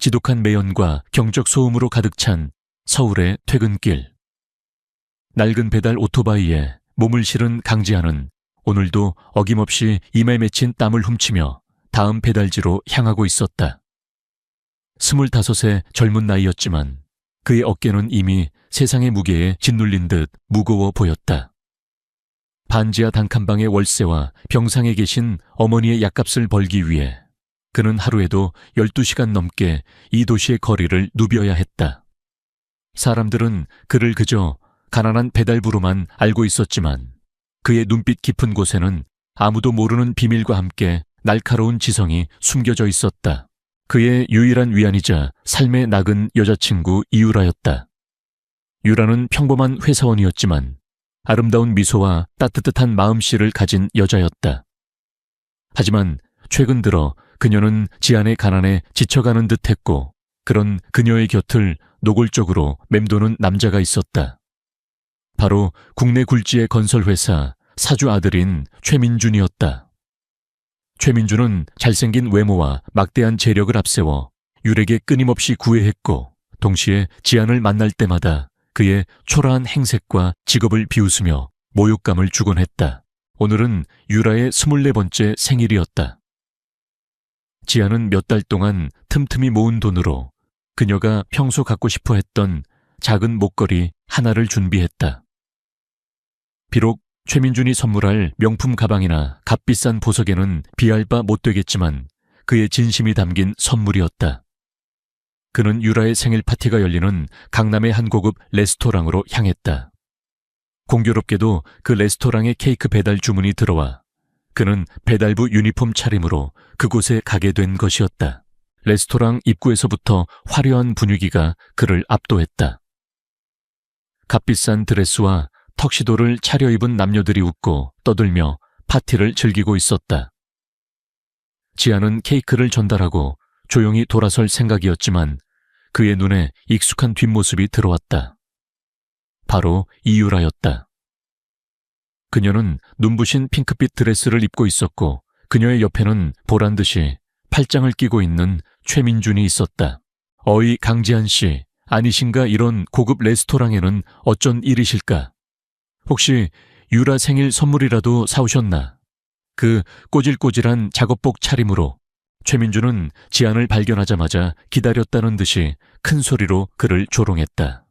지독한 매연과 경적 소음으로 가득 찬 서울의 퇴근길. 낡은 배달 오토바이에 몸을 실은 강지한은 오늘도 어김없이 이마에 맺힌 땀을 훔치며 다음 배달지로 향하고 있었다. 25의 젊은 나이였지만 그의 어깨는 이미 세상의 무게에 짓눌린 듯 무거워 보였다. 반지하 단칸방의 월세와 병상에 계신 어머니의 약값을 벌기 위해 그는 하루에도 12시간 넘게 이 도시의 거리를 누벼야 했다. 사람들은 그를 그저 가난한 배달부로만 알고 있었지만 그의 눈빛 깊은 곳에는 아무도 모르는 비밀과 함께 날카로운 지성이 숨겨져 있었다. 그의 유일한 위안이자 삶의 낙은 여자친구 이유라였다. 유라는 평범한 회사원이었지만 아름다운 미소와 따뜻한 마음씨를 가진 여자였다. 하지만 최근 들어 그녀는 지안의 가난에 지쳐가는 듯했고 그런 그녀의 곁을 노골적으로 맴도는 남자가 있었다. 바로 국내 굴지의 건설회사 사주 아들인 최민준이었다. 최민준은 잘생긴 외모와 막대한 재력을 앞세워 유에게 끊임없이 구애했고 동시에 지안을 만날 때마다 그의 초라한 행색과 직업을 비웃으며 모욕감을 주곤 했다. 오늘은 유라의 24번째 생일이었다. 지안은 몇 달 동안 틈틈이 모은 돈으로 그녀가 평소 갖고 싶어 했던 작은 목걸이 하나를 준비했다. 비록 최민준이 선물할 명품 가방이나 값비싼 보석에는 비할 바 못 되겠지만 그의 진심이 담긴 선물이었다. 그는 유라의 생일 파티가 열리는 강남의 한 고급 레스토랑으로 향했다. 공교롭게도 그 레스토랑의 케이크 배달 주문이 들어와 그는 배달부 유니폼 차림으로 그곳에 가게 된 것이었다. 레스토랑 입구에서부터 화려한 분위기가 그를 압도했다. 값비싼 드레스와 턱시도를 차려입은 남녀들이 웃고 떠들며 파티를 즐기고 있었다. 지안은 케이크를 전달하고 조용히 돌아설 생각이었지만 그의 눈에 익숙한 뒷모습이 들어왔다. 바로 이유라였다. 그녀는 눈부신 핑크빛 드레스를 입고 있었고 그녀의 옆에는 보란듯이 팔짱을 끼고 있는 최민준이 있었다. 어이 강지한 씨, 아니신가? 이런 고급 레스토랑에는 어쩐 일이실까? 혹시 유라 생일 선물이라도 사오셨나? 그 꼬질꼬질한 작업복 차림으로 최민준은 지안을 발견하자마자 기다렸다는 듯이 큰 소리로 그를 조롱했다.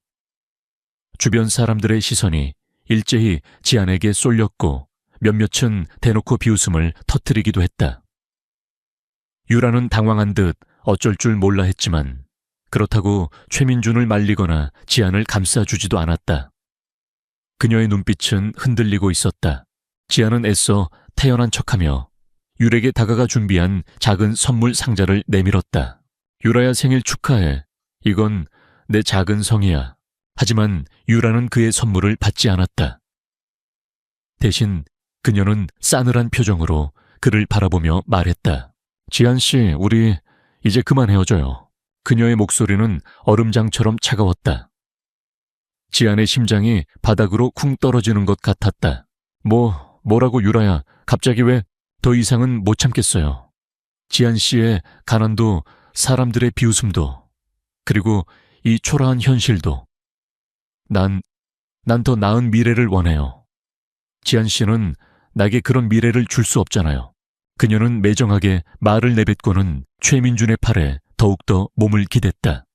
주변 사람들의 시선이 일제히 지안에게 쏠렸고 몇몇은 대놓고 비웃음을 터뜨리기도 했다. 유라는 당황한 듯 어쩔 줄 몰라 했지만 그렇다고 최민준을 말리거나 지안을 감싸주지도 않았다. 그녀의 눈빛은 흔들리고 있었다. 지안은 애써 태연한 척하며 유에게 다가가 준비한 작은 선물 상자를 내밀었다. 유라야, 생일 축하해. 이건 내 작은 성이야. 하지만 유라는 그의 선물을 받지 않았다. 대신 그녀는 싸늘한 표정으로 그를 바라보며 말했다. 지안 씨, 우리 이제 그만 헤어져요. 그녀의 목소리는 얼음장처럼 차가웠다. 지안의 심장이 바닥으로 쿵 떨어지는 것 같았다. 뭐라고 유라야, 갑자기 왜? 더 이상은 못 참겠어요. 지안 씨의 가난도 사람들의 비웃음도 그리고 이 초라한 현실도 난 더 나은 미래를 원해요. 지안 씨는 나에게 그런 미래를 줄 수 없잖아요. 그녀는 매정하게 말을 내뱉고는 최민준의 팔에 더욱더 몸을 기댔다.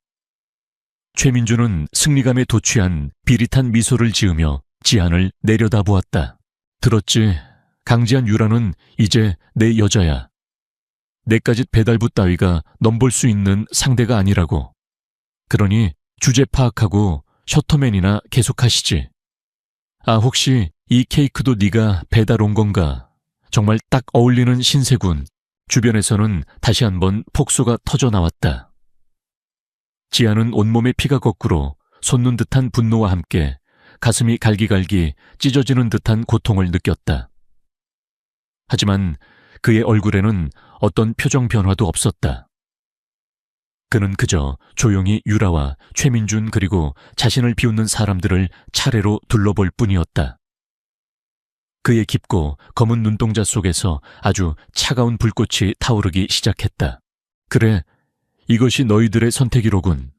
최민준은 승리감에 도취한 비릿한 미소를 지으며 지안을 내려다보았다. 들었지? 강지한 유라는 이제 내 여자야. 내까짓 배달부 따위가 넘볼 수 있는 상대가 아니라고. 그러니 주제 파악하고 셔터맨이나 계속하시지. 아, 혹시 이 케이크도 네가 배달 온 건가? 정말 딱 어울리는 신세군. 주변에서는 다시 한번 폭소가 터져 나왔다. 지안은 온몸에 피가 거꾸로 솟는 듯한 분노와 함께 가슴이 갈기갈기 찢어지는 듯한 고통을 느꼈다. 하지만 그의 얼굴에는 어떤 표정 변화도 없었다. 그는 그저 조용히 유라와 최민준 그리고 자신을 비웃는 사람들을 차례로 둘러볼 뿐이었다. 그의 깊고 검은 눈동자 속에서 아주 차가운 불꽃이 타오르기 시작했다. 그래, 이것이 너희들의 선택이로군.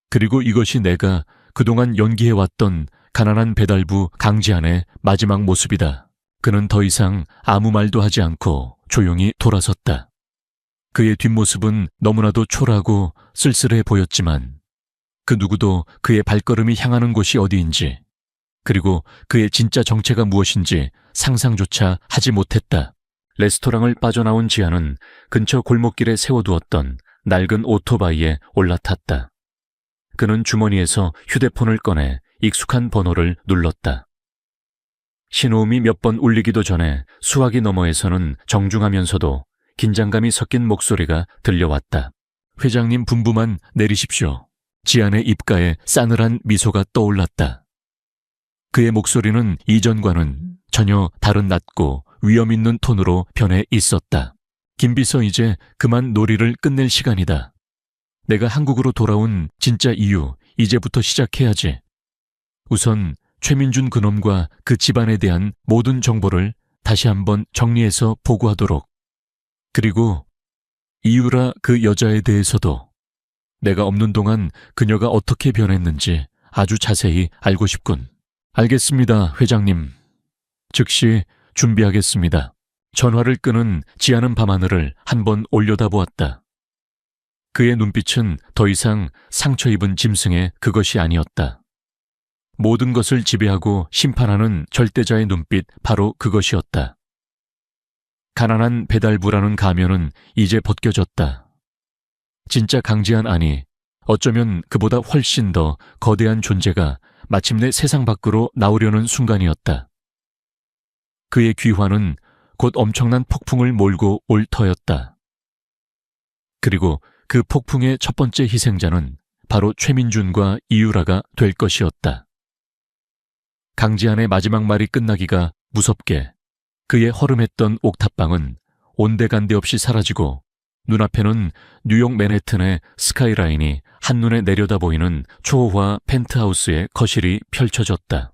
그리고 이것이 내가 그동안 연기해왔던 가난한 배달부 강지한의 마지막 모습이다. 그는 더 이상 아무 말도 하지 않고 조용히 돌아섰다. 그의 뒷모습은 너무나도 초라하고 쓸쓸해 보였지만 그 누구도 그의 발걸음이 향하는 곳이 어디인지, 그리고 그의 진짜 정체가 무엇인지 상상조차 하지 못했다. 레스토랑을 빠져나온 지아는 근처 골목길에 세워두었던 낡은 오토바이에 올라탔다. 그는 주머니에서 휴대폰을 꺼내 익숙한 번호를 눌렀다. 신호음이 몇 번 울리기도 전에 수화기 너머에서는 정중하면서도 긴장감이 섞인 목소리가 들려왔다. 회장님 분부만 내리십시오. 지안의 입가에 싸늘한 미소가 떠올랐다. 그의 목소리는 이전과는 전혀 다른 낮고 위험 있는 톤으로 변해 있었다. 김비서, 이제 그만 놀이를 끝낼 시간이다. 내가 한국으로 돌아온 진짜 이유, 이제부터 시작해야지. 우선 최민준 그놈과 그 집안에 대한 모든 정보를 다시 한번 정리해서 보고하도록. 그리고 이유라 그 여자에 대해서도 내가 없는 동안 그녀가 어떻게 변했는지 아주 자세히 알고 싶군. 알겠습니다, 회장님. 즉시 준비하겠습니다. 전화를 끄는 지아는 밤하늘을 한번 올려다보았다. 그의 눈빛은 더 이상 상처 입은 짐승의 그것이 아니었다. 모든 것을 지배하고 심판하는 절대자의 눈빛, 바로 그것이었다. 가난한 배달부라는 가면은 이제 벗겨졌다. 진짜 강지한, 아니, 어쩌면 그보다 훨씬 더 거대한 존재가 마침내 세상 밖으로 나오려는 순간이었다. 그의 귀환은 곧 엄청난 폭풍을 몰고 올 터였다. 그리고 그 폭풍의 첫 번째 희생자는 바로 최민준과 이유라가 될 것이었다. 강지한의 마지막 말이 끝나기가 무섭게 그의 허름했던 옥탑방은 온데간데 없이 사라지고 눈앞에는 뉴욕 맨해튼의 스카이라인이 한눈에 내려다 보이는 초호화 펜트하우스의 거실이 펼쳐졌다.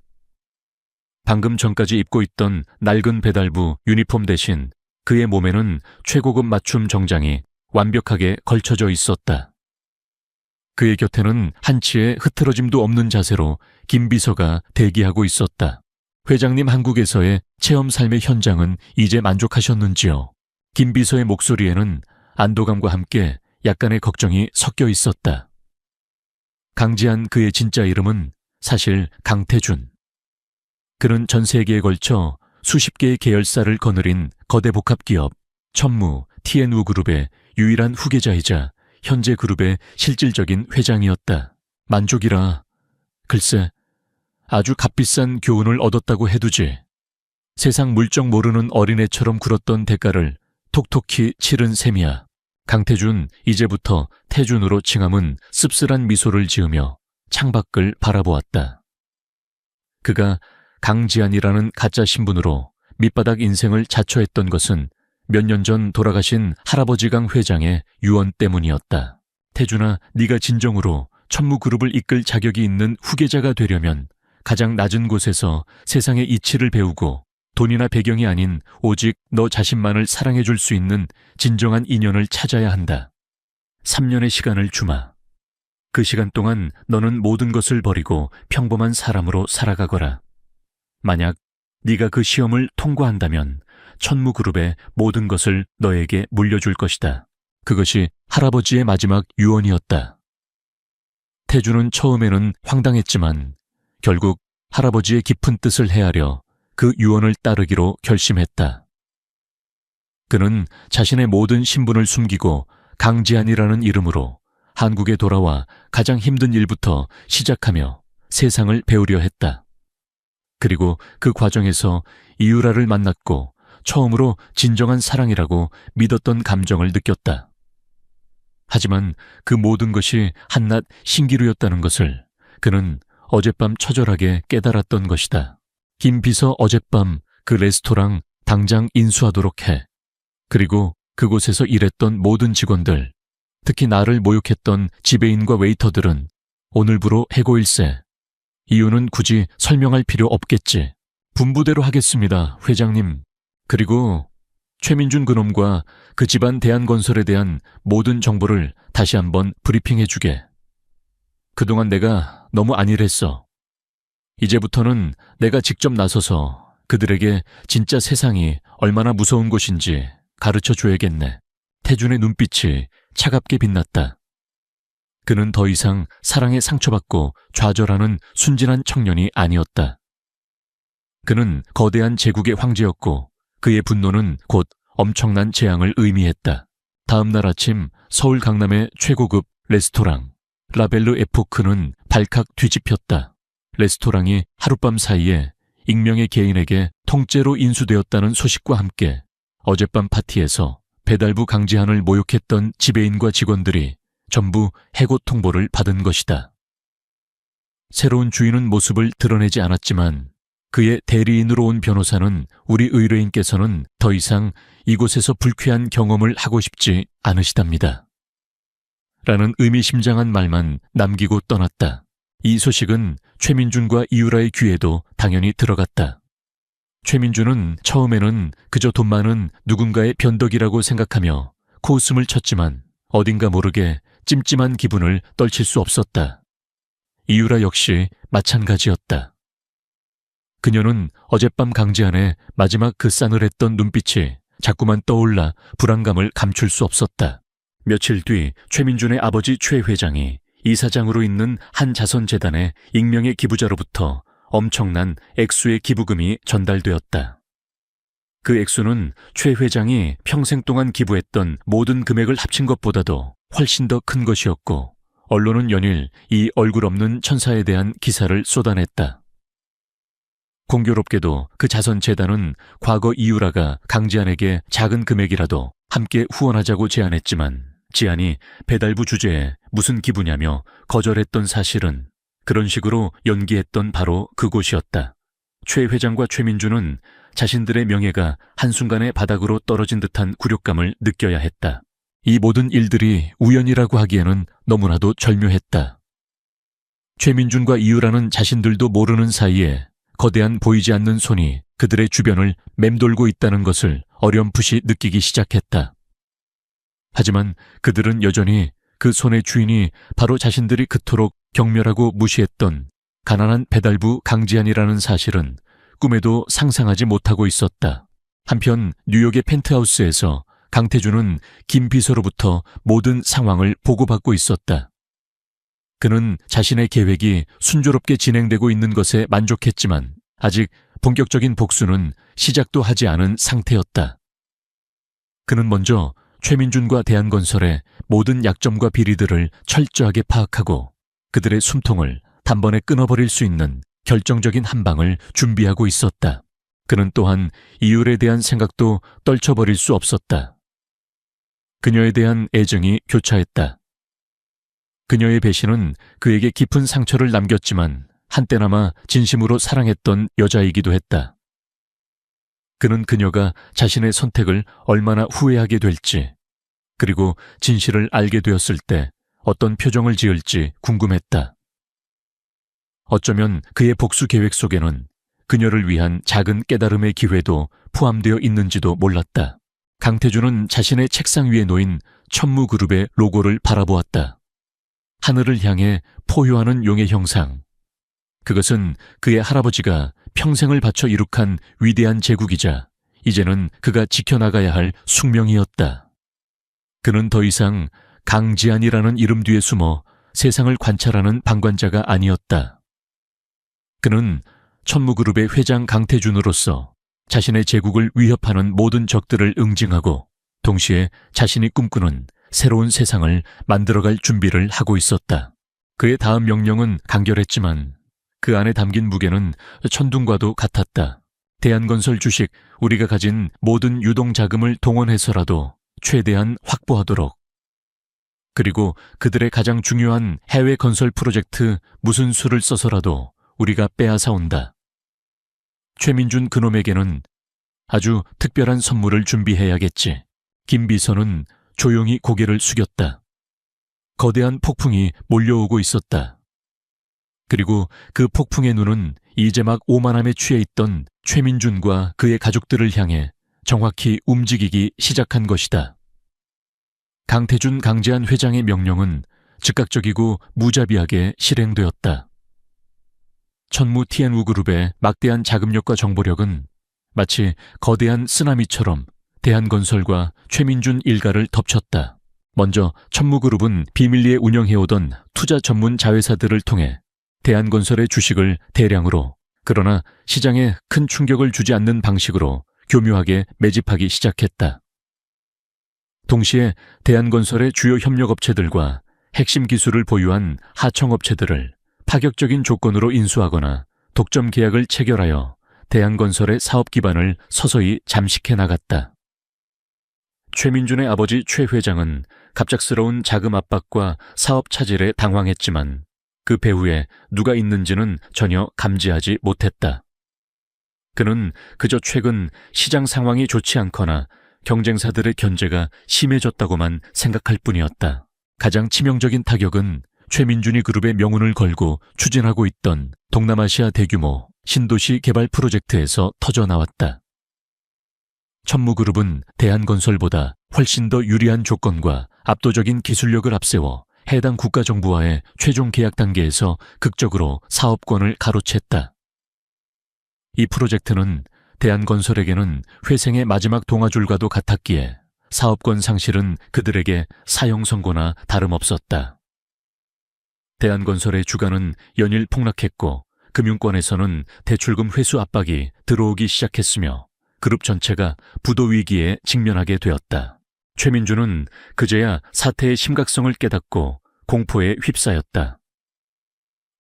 방금 전까지 입고 있던 낡은 배달부 유니폼 대신 그의 몸에는 최고급 맞춤 정장이 완벽하게 걸쳐져 있었다. 그의 곁에는 한치의 흐트러짐도 없는 자세로 김 비서가 대기하고 있었다. 회장님, 한국에서의 체험 삶의 현장은 이제 만족하셨는지요? 김 비서의 목소리에는 안도감과 함께 약간의 걱정이 섞여 있었다. 강지한, 그의 진짜 이름은 사실 강태준. 그는 전 세계에 걸쳐 수십 개의 계열사를 거느린 거대 복합기업 천무 TNU 그룹의 유일한 후계자이자 현재 그룹의 실질적인 회장이었다. 만족이라, 글쎄, 아주 값비싼 교훈을 얻었다고 해두지. 세상 물정 모르는 어린애처럼 굴었던 대가를 톡톡히 치른 셈이야. 강태준, 이제부터 태준으로 칭함은 씁쓸한 미소를 지으며 창밖을 바라보았다. 그가 강지한이라는 가짜 신분으로 밑바닥 인생을 자처했던 것은 몇 년 전 돌아가신 할아버지 강 회장의 유언 때문이었다. 태준아, 네가 진정으로 천무그룹을 이끌 자격이 있는 후계자가 되려면 가장 낮은 곳에서 세상의 이치를 배우고 돈이나 배경이 아닌 오직 너 자신만을 사랑해줄 수 있는 진정한 인연을 찾아야 한다. 3년의 시간을 주마. 그 시간 동안 너는 모든 것을 버리고 평범한 사람으로 살아가거라. 만약 네가 그 시험을 통과한다면 천무그룹의 모든 것을 너에게 물려줄 것이다. 그것이 할아버지의 마지막 유언이었다. 태준은 처음에는 황당했지만 결국 할아버지의 깊은 뜻을 헤아려 그 유언을 따르기로 결심했다. 그는 자신의 모든 신분을 숨기고 강지한이라는 이름으로 한국에 돌아와 가장 힘든 일부터 시작하며 세상을 배우려 했다. 그리고 그 과정에서 이유라를 만났고 처음으로 진정한 사랑이라고 믿었던 감정을 느꼈다. 하지만 그 모든 것이 한낱 신기루였다는 것을 그는 어젯밤 처절하게 깨달았던 것이다. 김 비서, 어젯밤 그 레스토랑 당장 인수하도록 해. 그리고 그곳에서 일했던 모든 직원들, 특히 나를 모욕했던 지배인과 웨이터들은 오늘부로 해고일세. 이유는 굳이 설명할 필요 없겠지. 분부대로 하겠습니다, 회장님. 그리고 최민준 그놈과 그 집안 대한건설에 대한 모든 정보를 다시 한번 브리핑해주게. 그동안 내가 너무 안일했어. 이제부터는 내가 직접 나서서 그들에게 진짜 세상이 얼마나 무서운 곳인지 가르쳐줘야겠네. 태준의 눈빛이 차갑게 빛났다. 그는 더 이상 사랑에 상처받고 좌절하는 순진한 청년이 아니었다. 그는 거대한 제국의 황제였고 그의 분노는 곧 엄청난 재앙을 의미했다. 다음 날 아침 서울 강남의 최고급 레스토랑 라벨르 에포크는 발칵 뒤집혔다. 레스토랑이 하룻밤 사이에 익명의 개인에게 통째로 인수되었다는 소식과 함께 어젯밤 파티에서 배달부 강지한을 모욕했던 지배인과 직원들이 전부 해고 통보를 받은 것이다. 새로운 주인은 모습을 드러내지 않았지만 그의 대리인으로 온 변호사는 우리 의뢰인께서는 더 이상 이곳에서 불쾌한 경험을 하고 싶지 않으시답니다. 라는 의미심장한 말만 남기고 떠났다. 이 소식은 최민준과 이유라의 귀에도 당연히 들어갔다. 최민준은 처음에는 그저 돈 많은 누군가의 변덕이라고 생각하며 코웃음을 쳤지만 어딘가 모르게 찜찜한 기분을 떨칠 수 없었다. 이유라 역시 마찬가지였다. 그녀는 어젯밤 강지한의 마지막 그 싸늘했던 눈빛이 자꾸만 떠올라 불안감을 감출 수 없었다. 며칠 뒤 최민준의 아버지 최 회장이 이사장으로 있는 한 자선재단의 익명의 기부자로부터 엄청난 액수의 기부금이 전달되었다. 그 액수는 최 회장이 평생 동안 기부했던 모든 금액을 합친 것보다도 훨씬 더 큰 것이었고 언론은 연일 이 얼굴 없는 천사에 대한 기사를 쏟아냈다. 공교롭게도 그 자선재단은 과거 이유라가 강지한에게 작은 금액이라도 함께 후원하자고 제안했지만 지한이 배달부 주제에 무슨 기부냐며 거절했던 사실은 그런 식으로 연기했던 바로 그곳이었다. 최 회장과 최민준은 자신들의 명예가 한순간에 바닥으로 떨어진 듯한 굴욕감을 느껴야 했다. 이 모든 일들이 우연이라고 하기에는 너무나도 절묘했다. 최민준과 이유라는 자신들도 모르는 사이에 거대한 보이지 않는 손이 그들의 주변을 맴돌고 있다는 것을 어렴풋이 느끼기 시작했다. 하지만 그들은 여전히 그 손의 주인이 바로 자신들이 그토록 경멸하고 무시했던 가난한 배달부 강지한이라는 사실은 꿈에도 상상하지 못하고 있었다. 한편 뉴욕의 펜트하우스에서 강태준은 김 비서로부터 모든 상황을 보고받고 있었다. 그는 자신의 계획이 순조롭게 진행되고 있는 것에 만족했지만 아직 본격적인 복수는 시작도 하지 않은 상태였다. 그는 먼저 최민준과 대한건설의 모든 약점과 비리들을 철저하게 파악하고 그들의 숨통을 단번에 끊어버릴 수 있는 결정적인 한 방을 준비하고 있었다. 그는 또한 이율에 대한 생각도 떨쳐버릴 수 없었다. 그녀에 대한 애정이 교차했다. 그녀의 배신은 그에게 깊은 상처를 남겼지만 한때나마 진심으로 사랑했던 여자이기도 했다. 그는 그녀가 자신의 선택을 얼마나 후회하게 될지, 그리고 진실을 알게 되었을 때 어떤 표정을 지을지 궁금했다. 어쩌면 그의 복수 계획 속에는 그녀를 위한 작은 깨달음의 기회도 포함되어 있는지도 몰랐다. 강태준은 자신의 책상 위에 놓인 천무그룹의 로고를 바라보았다. 하늘을 향해 포효하는 용의 형상. 그것은 그의 할아버지가 평생을 바쳐 이룩한 위대한 제국이자 이제는 그가 지켜나가야 할 숙명이었다. 그는 더 이상 강지한이라는 이름 뒤에 숨어 세상을 관찰하는 방관자가 아니었다. 그는 천무그룹의 회장 강태준으로서 자신의 제국을 위협하는 모든 적들을 응징하고 동시에 자신이 꿈꾸는 새로운 세상을 만들어갈 준비를 하고 있었다. 그의 다음 명령은 간결했지만 그 안에 담긴 무게는 천둥과도 같았다. 대한건설 주식 우리가 가진 모든 유동자금을 동원해서라도 최대한 확보하도록. 그리고 그들의 가장 중요한 해외 건설 프로젝트 무슨 수를 써서라도 우리가 빼앗아 온다. 최민준 그놈에게는 아주 특별한 선물을 준비해야겠지. 김 비서는 조용히 고개를 숙였다. 거대한 폭풍이 몰려오고 있었다. 그리고 그 폭풍의 눈은 이제 막 오만함에 취해 있던 최민준과 그의 가족들을 향해 정확히 움직이기 시작한 것이다. 강태준, 강재한 회장의 명령은 즉각적이고 무자비하게 실행되었다. 천무 TNU 그룹의 막대한 자금력과 정보력은 마치 거대한 쓰나미처럼 대한건설과 최민준 일가를 덮쳤다. 먼저 천무그룹은 비밀리에 운영해오던 투자 전문 자회사들을 통해 대한건설의 주식을 대량으로, 그러나 시장에 큰 충격을 주지 않는 방식으로 교묘하게 매집하기 시작했다. 동시에 대한건설의 주요 협력업체들과 핵심 기술을 보유한 하청업체들을 파격적인 조건으로 인수하거나 독점 계약을 체결하여 대한건설의 사업 기반을 서서히 잠식해 나갔다. 최민준의 아버지 최 회장은 갑작스러운 자금 압박과 사업 차질에 당황했지만 그 배후에 누가 있는지는 전혀 감지하지 못했다. 그는 그저 최근 시장 상황이 좋지 않거나 경쟁사들의 견제가 심해졌다고만 생각할 뿐이었다. 가장 치명적인 타격은 최민준이 그룹의 명운을 걸고 추진하고 있던 동남아시아 대규모 신도시 개발 프로젝트에서 터져나왔다. 천무그룹은 대한건설보다 훨씬 더 유리한 조건과 압도적인 기술력을 앞세워 해당 국가정부와의 최종 계약 단계에서 극적으로 사업권을 가로챘다. 이 프로젝트는 대한건설에게는 회생의 마지막 동아줄과도 같았기에 사업권 상실은 그들에게 사형 선고나 다름없었다. 대한건설의 주가는 연일 폭락했고 금융권에서는 대출금 회수 압박이 들어오기 시작했으며 그룹 전체가 부도 위기에 직면하게 되었다. 최민준은 그제야 사태의 심각성을 깨닫고 공포에 휩싸였다.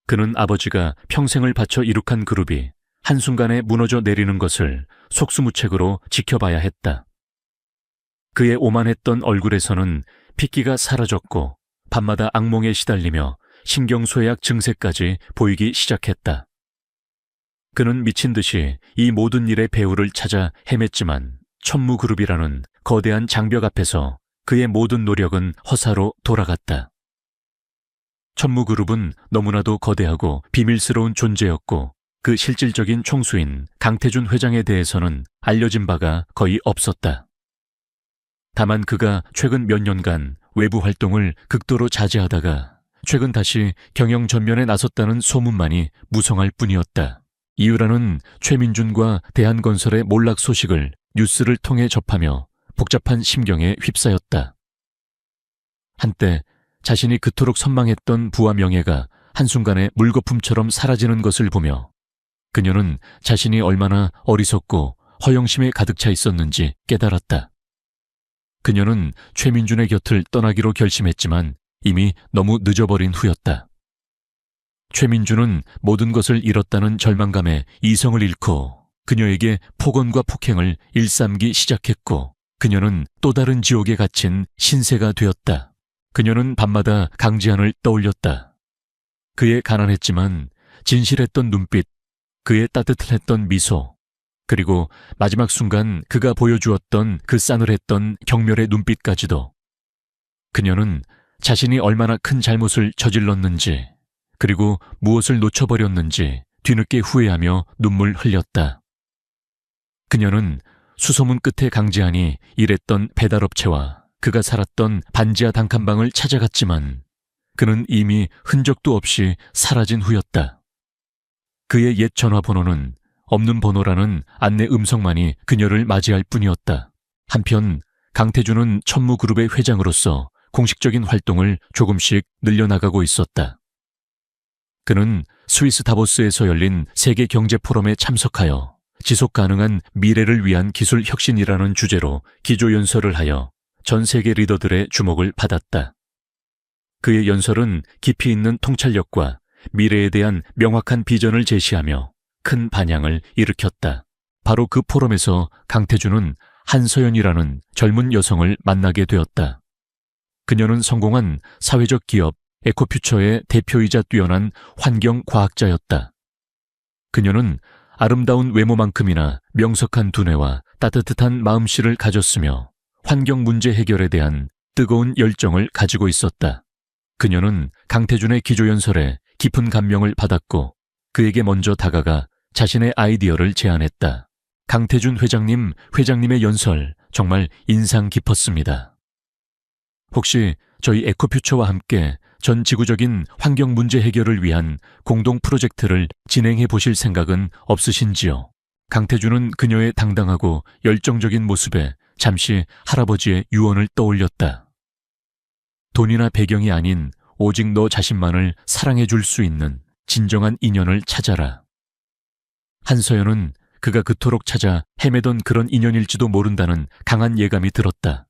그는 아버지가 평생을 바쳐 이룩한 그룹이 한순간에 무너져 내리는 것을 속수무책으로 지켜봐야 했다. 그의 오만했던 얼굴에서는 핏기가 사라졌고 밤마다 악몽에 시달리며 신경쇠약 증세까지 보이기 시작했다. 그는 미친 듯이 이 모든 일의 배후를 찾아 헤맸지만 천무그룹이라는 거대한 장벽 앞에서 그의 모든 노력은 허사로 돌아갔다. 천무그룹은 너무나도 거대하고 비밀스러운 존재였고 그 실질적인 총수인 강태준 회장에 대해서는 알려진 바가 거의 없었다. 다만 그가 최근 몇 년간 외부 활동을 극도로 자제하다가 최근 다시 경영 전면에 나섰다는 소문만이 무성할 뿐이었다. 이유라는 최민준과 대한건설의 몰락 소식을 뉴스를 통해 접하며 복잡한 심경에 휩싸였다. 한때 자신이 그토록 선망했던 부와 명예가 한순간에 물거품처럼 사라지는 것을 보며 그녀는 자신이 얼마나 어리석고 허영심에 가득 차 있었는지 깨달았다. 그녀는 최민준의 곁을 떠나기로 결심했지만 이미 너무 늦어버린 후였다. 최민준은 모든 것을 잃었다는 절망감에 이성을 잃고 그녀에게 폭언과 폭행을 일삼기 시작했고 그녀는 또 다른 지옥에 갇힌 신세가 되었다. 그녀는 밤마다 강지한을 떠올렸다. 그의 가난했지만 진실했던 눈빛, 그의 따뜻했던 미소, 그리고 마지막 순간 그가 보여주었던 그 싸늘했던 경멸의 눈빛까지도. 그녀는 자신이 얼마나 큰 잘못을 저질렀는지, 그리고 무엇을 놓쳐버렸는지 뒤늦게 후회하며 눈물 흘렸다. 그녀는 수소문 끝에 강지한이 일했던 배달업체와 그가 살았던 반지하 단칸방을 찾아갔지만 그는 이미 흔적도 없이 사라진 후였다. 그의 옛 전화번호는 없는 번호라는 안내 음성만이 그녀를 맞이할 뿐이었다. 한편 강태준은 천무그룹의 회장으로서 공식적인 활동을 조금씩 늘려나가고 있었다. 그는 스위스 다보스에서 열린 세계 경제 포럼에 참석하여 지속 가능한 미래를 위한 기술 혁신이라는 주제로 기조연설을 하여 전 세계 리더들의 주목을 받았다. 그의 연설은 깊이 있는 통찰력과 미래에 대한 명확한 비전을 제시하며 큰 반향을 일으켰다. 바로 그 포럼에서 강태준은 한서연이라는 젊은 여성을 만나게 되었다. 그녀는 성공한 사회적 기업 에코퓨처의 대표이자 뛰어난 환경과학자였다. 그녀는 아름다운 외모만큼이나 명석한 두뇌와 따뜻한 마음씨를 가졌으며 환경 문제 해결에 대한 뜨거운 열정을 가지고 있었다. 그녀는 강태준의 기조연설에 깊은 감명을 받았고 그에게 먼저 다가가 자신의 아이디어를 제안했다. 강태준 회장님의 연설 정말 인상 깊었습니다. 혹시 저희 에코퓨처와 함께 전 지구적인 환경 문제 해결을 위한 공동 프로젝트를 진행해 보실 생각은 없으신지요? 강태준은 그녀의 당당하고 열정적인 모습에 잠시 할아버지의 유언을 떠올렸다. 돈이나 배경이 아닌 오직 너 자신만을 사랑해 줄 수 있는 진정한 인연을 찾아라. 한서연은 그가 그토록 찾아 헤매던 그런 인연일지도 모른다는 강한 예감이 들었다.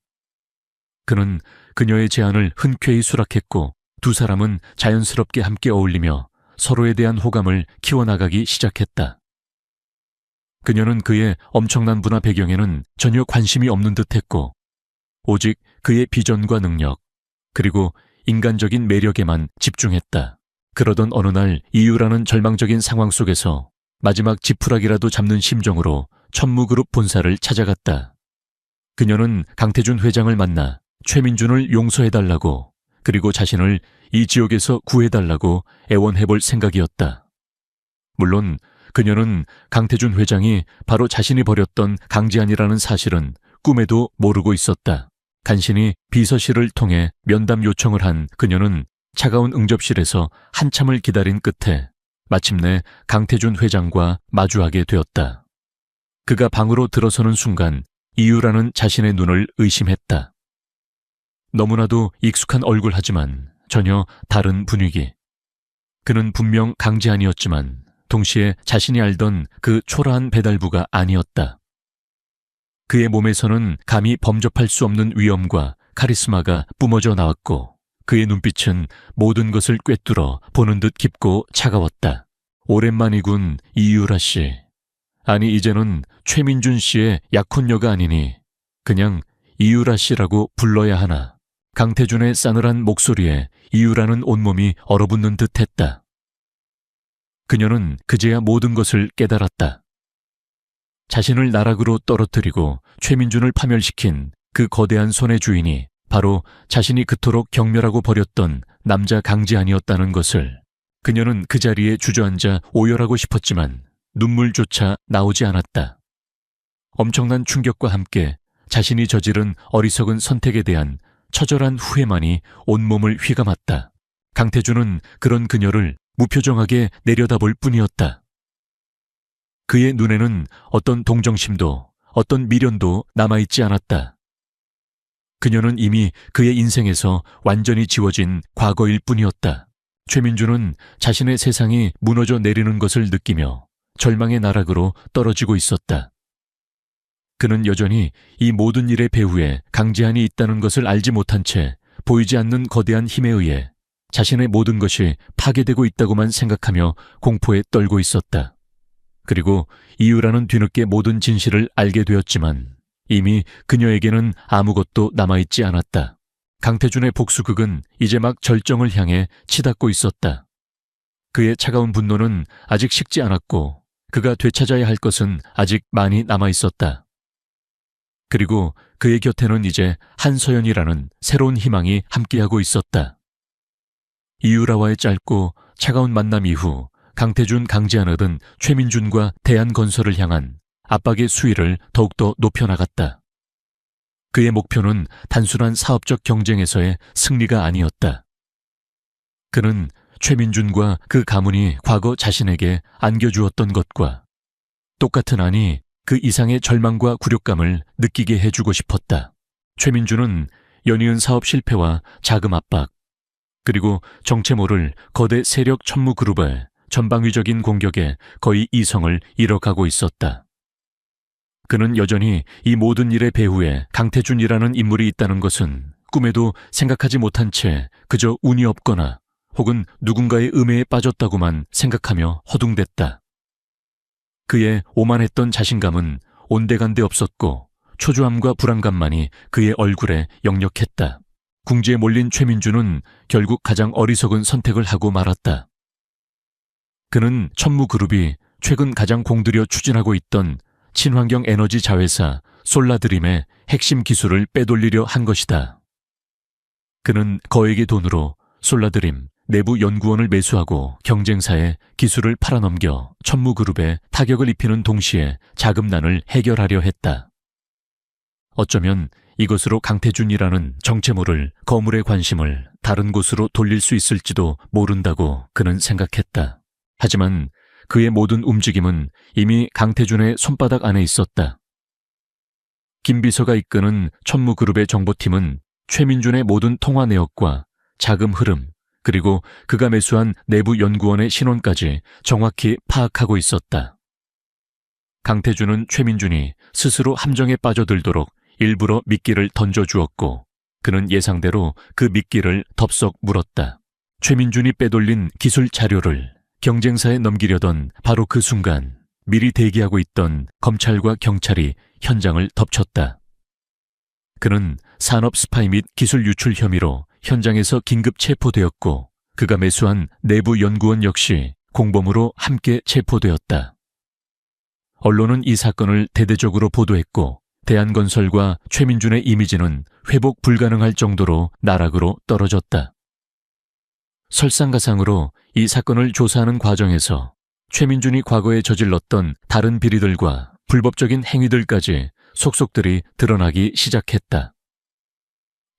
그는 그녀의 제안을 흔쾌히 수락했고 두 사람은 자연스럽게 함께 어울리며 서로에 대한 호감을 키워나가기 시작했다. 그녀는 그의 엄청난 문화 배경에는 전혀 관심이 없는 듯했고 오직 그의 비전과 능력 그리고 인간적인 매력에만 집중했다. 그러던 어느 날 이유라는 절망적인 상황 속에서 마지막 지푸라기라도 잡는 심정으로 천무그룹 본사를 찾아갔다. 그녀는 강태준 회장을 만나 최민준을 용서해달라고 그리고 자신을 이 지옥에서 구해달라고 애원해볼 생각이었다. 물론 그녀는 강태준 회장이 바로 자신이 벌였던 강지한이라는 사실은 꿈에도 모르고 있었다. 간신히 비서실을 통해 면담 요청을 한 그녀는 차가운 응접실에서 한참을 기다린 끝에 마침내 강태준 회장과 마주하게 되었다. 그가 방으로 들어서는 순간 이유라는 자신의 눈을 의심했다. 너무나도 익숙한 얼굴 하지만 전혀 다른 분위기. 그는 분명 강지한이었지만 동시에 자신이 알던 그 초라한 배달부가 아니었다. 그의 몸에서는 감히 범접할 수 없는 위엄과 카리스마가 뿜어져 나왔고 그의 눈빛은 모든 것을 꿰뚫어 보는 듯 깊고 차가웠다. 오랜만이군, 이유라 씨. 아니 이제는 최민준 씨의 약혼녀가 아니니 그냥 이유라 씨라고 불러야 하나. 강태준의 싸늘한 목소리에 이유라는 온몸이 얼어붙는 듯했다. 그녀는 그제야 모든 것을 깨달았다. 자신을 나락으로 떨어뜨리고 최민준을 파멸시킨 그 거대한 손의 주인이 바로 자신이 그토록 경멸하고 버렸던 남자 강지한이었다는 것을. 그녀는 그 자리에 주저앉아 오열하고 싶었지만 눈물조차 나오지 않았다. 엄청난 충격과 함께 자신이 저지른 어리석은 선택에 대한 처절한 후회만이 온몸을 휘감았다. 강태준은 그런 그녀를 무표정하게 내려다볼 뿐이었다. 그의 눈에는 어떤 동정심도 어떤 미련도 남아있지 않았다. 그녀는 이미 그의 인생에서 완전히 지워진 과거일 뿐이었다. 최민준은 자신의 세상이 무너져 내리는 것을 느끼며 절망의 나락으로 떨어지고 있었다. 그는 여전히 이 모든 일의 배후에 강지한이 있다는 것을 알지 못한 채 보이지 않는 거대한 힘에 의해 자신의 모든 것이 파괴되고 있다고만 생각하며 공포에 떨고 있었다. 그리고 이유라는 뒤늦게 모든 진실을 알게 되었지만 이미 그녀에게는 아무것도 남아있지 않았다. 강태준의 복수극은 이제 막 절정을 향해 치닫고 있었다. 그의 차가운 분노는 아직 식지 않았고 그가 되찾아야 할 것은 아직 많이 남아있었다. 그리고 그의 곁에는 이제 한서연이라는 새로운 희망이 함께하고 있었다. 이유라와의 짧고 차가운 만남 이후 강태준, 강지한은 최민준과 대한건설을 향한 압박의 수위를 더욱더 높여나갔다. 그의 목표는 단순한 사업적 경쟁에서의 승리가 아니었다. 그는 최민준과 그 가문이 과거 자신에게 안겨주었던 것과 똑같은 아니 그 이상의 절망과 굴욕감을 느끼게 해주고 싶었다. 최민준은 연이은 사업 실패와 자금 압박, 그리고 정체 모를 거대 세력 천무그룹의 전방위적인 공격에 거의 이성을 잃어가고 있었다. 그는 여전히 이 모든 일의 배후에 강태준이라는 인물이 있다는 것은 꿈에도 생각하지 못한 채 그저 운이 없거나 혹은 누군가의 음해에 빠졌다고만 생각하며 허둥댔다. 그의 오만했던 자신감은 온데간데 없었고 초조함과 불안감만이 그의 얼굴에 역력했다. 궁지에 몰린 최민준은 결국 가장 어리석은 선택을 하고 말았다. 그는 천무그룹이 최근 가장 공들여 추진하고 있던 친환경 에너지 자회사 솔라드림의 핵심 기술을 빼돌리려 한 것이다. 그는 거액의 돈으로 솔라드림, 내부 연구원을 매수하고 경쟁사에 기술을 팔아넘겨 천무그룹에 타격을 입히는 동시에 자금난을 해결하려 했다. 어쩌면 이것으로 강태준이라는 정체모를 거물의 관심을 다른 곳으로 돌릴 수 있을지도 모른다고 그는 생각했다. 하지만 그의 모든 움직임은 이미 강태준의 손바닥 안에 있었다. 김 비서가 이끄는 천무그룹의 정보팀은 최민준의 모든 통화 내역과 자금 흐름, 그리고 그가 매수한 내부 연구원의 신원까지 정확히 파악하고 있었다. 강태준은 최민준이 스스로 함정에 빠져들도록 일부러 미끼를 던져주었고 그는 예상대로 그 미끼를 덥석 물었다. 최민준이 빼돌린 기술 자료를 경쟁사에 넘기려던 바로 그 순간 미리 대기하고 있던 검찰과 경찰이 현장을 덮쳤다. 그는 산업 스파이 및 기술 유출 혐의로 현장에서 긴급 체포되었고 그가 매수한 내부 연구원 역시 공범으로 함께 체포되었다. 언론은 이 사건을 대대적으로 보도했고 대한건설과 최민준의 이미지는 회복 불가능할 정도로 나락으로 떨어졌다. 설상가상으로 이 사건을 조사하는 과정에서 최민준이 과거에 저질렀던 다른 비리들과 불법적인 행위들까지 속속들이 드러나기 시작했다.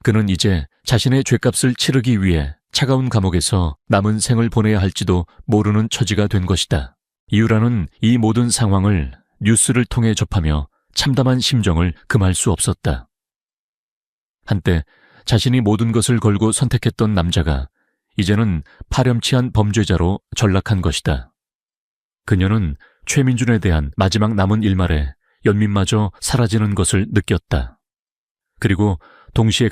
그는 이제 자신의 죗값을 치르기 위해 차가운 감옥에서 남은 생을 보내야 할지도 모르는 처지가 된 것이다. 이유라는 이 모든 상황을 뉴스를 통해 접하며 참담한 심정을 금할 수 없었다. 한때 자신이 모든 것을 걸고 선택했던 남자가 이제는 파렴치한 범죄자로 전락한 것이다. 그녀는 최민준에 대한 마지막 남은 일말에 연민마저 사라지는 것을 느꼈다. 그리고 동시에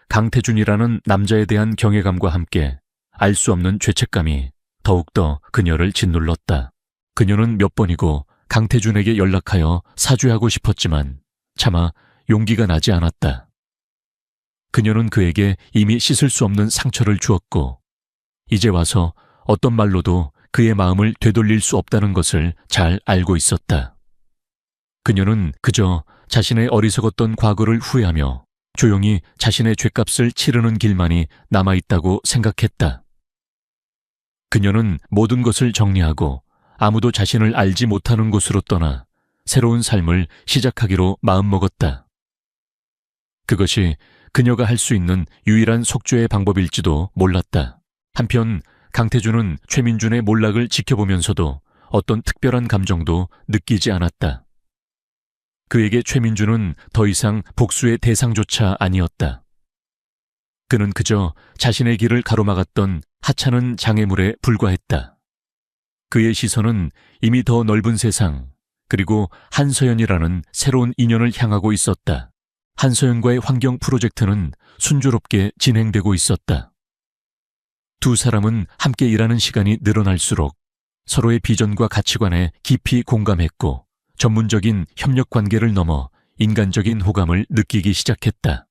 강태준이라는 남자에 대한 경외감과 함께 알 수 없는 죄책감이 더욱더 그녀를 짓눌렀다. 그녀는 몇 번이고 강태준에게 연락하여 사죄하고 싶었지만 차마 용기가 나지 않았다. 그녀는 그에게 이미 씻을 수 없는 상처를 주었고 이제 와서 어떤 말로도 그의 마음을 되돌릴 수 없다는 것을 잘 알고 있었다. 그녀는 그저 자신의 어리석었던 과거를 후회하며 조용히 자신의 죗값을 치르는 길만이 남아있다고 생각했다. 그녀는 모든 것을 정리하고 아무도 자신을 알지 못하는 곳으로 떠나 새로운 삶을 시작하기로 마음먹었다. 그것이 그녀가 할 수 있는 유일한 속죄의 방법일지도 몰랐다. 한편 강태준은 최민준의 몰락을 지켜보면서도 어떤 특별한 감정도 느끼지 않았다. 그에게 최민준은 더 이상 복수의 대상조차 아니었다. 그는 그저 자신의 길을 가로막았던 하찮은 장애물에 불과했다. 그의 시선은 이미 더 넓은 세상, 그리고 한서연이라는 새로운 인연을 향하고 있었다. 한서연과의 환경 프로젝트는 순조롭게 진행되고 있었다. 두 사람은 함께 일하는 시간이 늘어날수록 서로의 비전과 가치관에 깊이 공감했고 전문적인 협력 관계를 넘어 인간적인 호감을 느끼기 시작했다.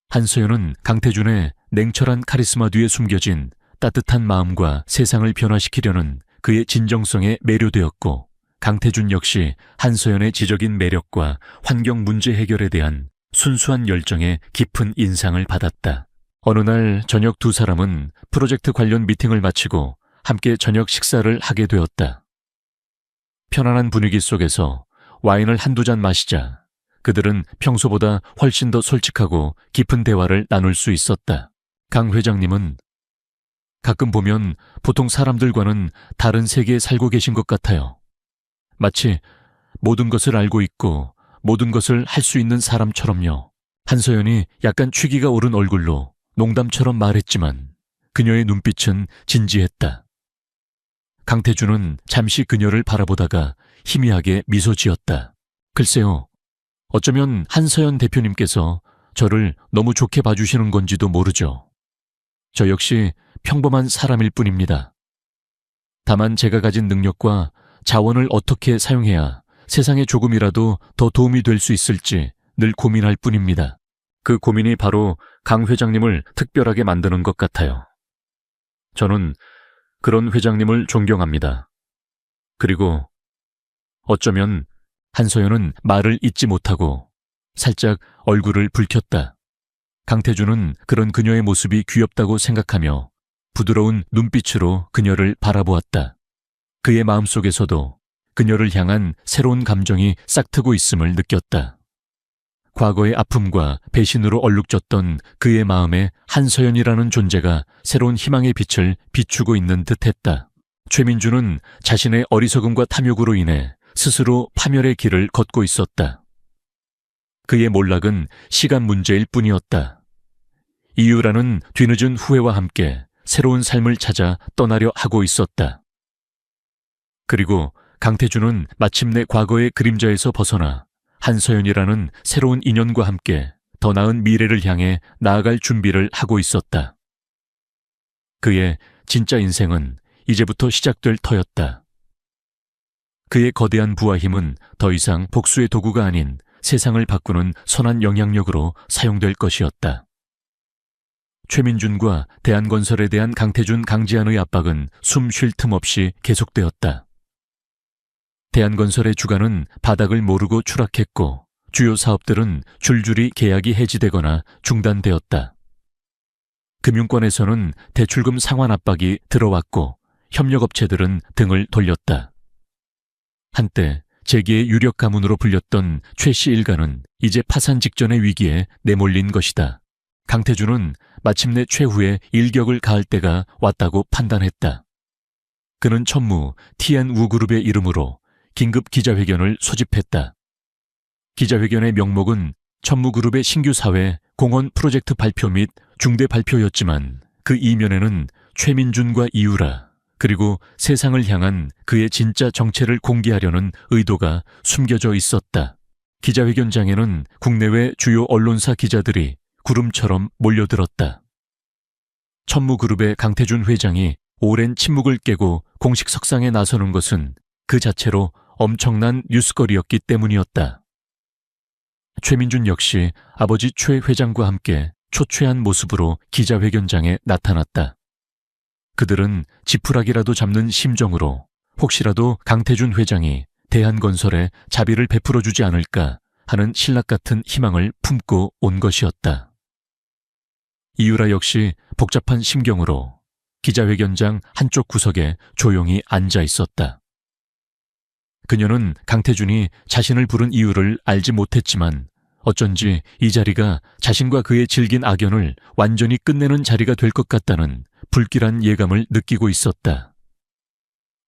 한서연은 강태준의 냉철한 카리스마 뒤에 숨겨진 따뜻한 마음과 세상을 변화시키려는 그의 진정성에 매료되었고 강태준 역시 한서연의 지적인 매력과 환경 문제 해결에 대한 순수한 열정에 깊은 인상을 받았다. 어느 날 저녁 두 사람은 프로젝트 관련 미팅을 마치고 함께 저녁 식사를 하게 되었다. 편안한 분위기 속에서 와인을 한두 잔 마시자 그들은 평소보다 훨씬 더 솔직하고 깊은 대화를 나눌 수 있었다. 강 회장님은 가끔 보면 보통 사람들과는 다른 세계에 살고 계신 것 같아요. 마치 모든 것을 알고 있고 모든 것을 할 수 있는 사람처럼요. 한서연이 약간 취기가 오른 얼굴로 농담처럼 말했지만 그녀의 눈빛은 진지했다. 강태준은 잠시 그녀를 바라보다가 희미하게 미소 지었다. 글쎄요, 어쩌면 한서연 대표님께서 저를 너무 좋게 봐주시는 건지도 모르죠. 저 역시 평범한 사람일 뿐입니다. 다만 제가 가진 능력과 자원을 어떻게 사용해야 세상에 조금이라도 더 도움이 될 수 있을지 늘 고민할 뿐입니다. 그 고민이 바로 강 회장님을 특별하게 만드는 것 같아요. 저는 그런 회장님을 존경합니다. 그리고 어쩌면 한서연은 말을 잇지 못하고 살짝 얼굴을 붉혔다. 강태준은 그런 그녀의 모습이 귀엽다고 생각하며 부드러운 눈빛으로 그녀를 바라보았다. 그의 마음속에서도 그녀를 향한 새로운 감정이 싹트고 있음을 느꼈다. 과거의 아픔과 배신으로 얼룩졌던 그의 마음에 한서연이라는 존재가 새로운 희망의 빛을 비추고 있는 듯했다. 최민주는 자신의 어리석음과 탐욕으로 인해 스스로 파멸의 길을 걷고 있었다. 그의 몰락은 시간 문제일 뿐이었다. 이유라는 뒤늦은 후회와 함께 새로운 삶을 찾아 떠나려 하고 있었다. 그리고 강태준은 마침내 과거의 그림자에서 벗어나 한서연이라는 새로운 인연과 함께 더 나은 미래를 향해 나아갈 준비를 하고 있었다. 그의 진짜 인생은 이제부터 시작될 터였다. 그의 거대한 부와 힘은 더 이상 복수의 도구가 아닌 세상을 바꾸는 선한 영향력으로 사용될 것이었다. 최민준과 대한건설에 대한 강태준, 강지한의 압박은 숨 쉴 틈 없이 계속되었다. 대한건설의 주가는 바닥을 모르고 추락했고 주요 사업들은 줄줄이 계약이 해지되거나 중단되었다. 금융권에서는 대출금 상환 압박이 들어왔고 협력업체들은 등을 돌렸다. 한때 재계의 유력 가문으로 불렸던 최씨 일가는 이제 파산 직전의 위기에 내몰린 것이다. 강태준은 마침내 최후의 일격을 가할 때가 왔다고 판단했다. 그는 천무 TN우그룹의 이름으로 긴급 기자회견을 소집했다. 기자회견의 명목은 천무그룹의 신규 사회 공헌 프로젝트 발표 및 중대 발표였지만 그 이면에는 최민준과 이유라 그리고 세상을 향한 그의 진짜 정체를 공개하려는 의도가 숨겨져 있었다. 기자회견장에는 국내외 주요 언론사 기자들이 구름처럼 몰려들었다. 천무그룹의 강태준 회장이 오랜 침묵을 깨고 공식 석상에 나서는 것은 그 자체로 엄청난 뉴스거리였기 때문이었다. 최민준 역시 아버지 최 회장과 함께 초췌한 모습으로 기자회견장에 나타났다. 그들은 지푸라기라도 잡는 심정으로 혹시라도 강태준 회장이 대한건설에 자비를 베풀어주지 않을까 하는 신락 같은 희망을 품고 온 것이었다. 이유라 역시 복잡한 심경으로 기자회견장 한쪽 구석에 조용히 앉아 있었다. 그녀는 강태준이 자신을 부른 이유를 알지 못했지만 어쩐지 이 자리가 자신과 그의 질긴 악연을 완전히 끝내는 자리가 될 것 같다는 불길한 예감을 느끼고 있었다.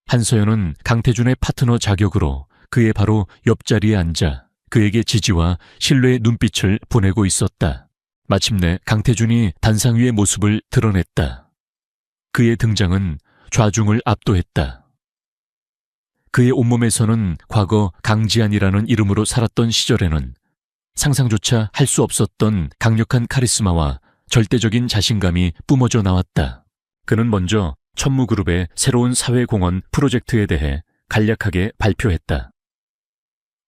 한서연은 강태준의 파트너 자격으로 그의 바로 옆자리에 앉아 그에게 지지와 신뢰의 눈빛을 보내고 있었다. 마침내 강태준이 단상 위의 모습을 드러냈다. 그의 등장은 좌중을 압도했다. 그의 온몸에서는 과거 강지한이라는 이름으로 살았던 시절에는 상상조차 할 수 없었던 강력한 카리스마와 절대적인 자신감이 뿜어져 나왔다. 그는 먼저 천무그룹의 새로운 사회공헌 프로젝트에 대해 간략하게 발표했다.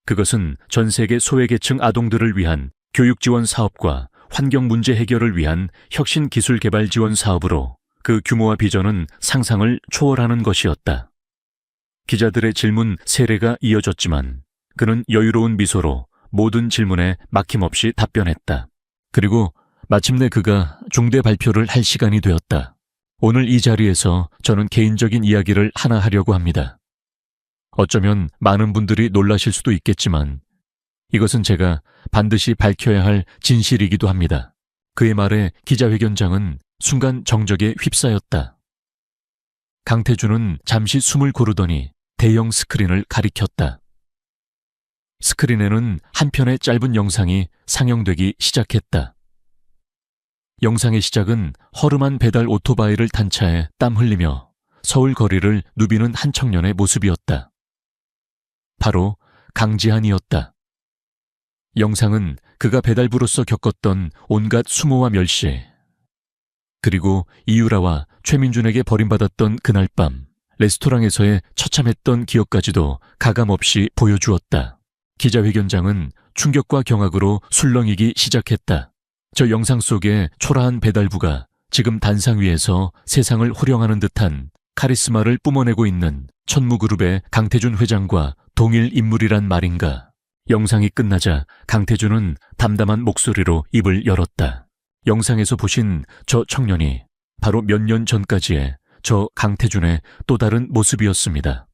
그것은 전 세계 소외계층 아동들을 위한 교육 지원 사업과 환경 문제 해결을 위한 혁신 기술 개발 지원 사업으로 그 규모와 비전은 상상을 초월하는 것이었다. 기자들의 질문 세례가 이어졌지만 그는 여유로운 미소로 모든 질문에 막힘없이 답변했다. 그리고 마침내 그가 중대 발표를 할 시간이 되었다. 오늘 이 자리에서 저는 개인적인 이야기를 하나 하려고 합니다. 어쩌면 많은 분들이 놀라실 수도 있겠지만 이것은 제가 반드시 밝혀야 할 진실이기도 합니다. 그의 말에 기자회견장은 순간 정적에 휩싸였다. 강태준은 잠시 숨을 고르더니 대형 스크린을 가리켰다. 스크린에는 한 편의 짧은 영상이 상영되기 시작했다. 영상의 시작은 허름한 배달 오토바이를 탄 차에 땀 흘리며 서울 거리를 누비는 한 청년의 모습이었다. 바로 강지한이었다. 영상은 그가 배달부로서 겪었던 온갖 수모와 멸시, 그리고 이유라와 최민준에게 버림받았던 그날 밤 레스토랑에서의 처참했던 기억까지도 가감없이 보여주었다. 기자회견장은 충격과 경악으로 술렁이기 시작했다. 저 영상 속의 초라한 배달부가 지금 단상 위에서 세상을 호령하는 듯한 카리스마를 뿜어내고 있는 천무그룹의 강태준 회장과 동일 인물이란 말인가. 영상이 끝나자 강태준은 담담한 목소리로 입을 열었다. 영상에서 보신 저 청년이 바로 몇 년 전까지의 저 강태준의 또 다른 모습이었습니다.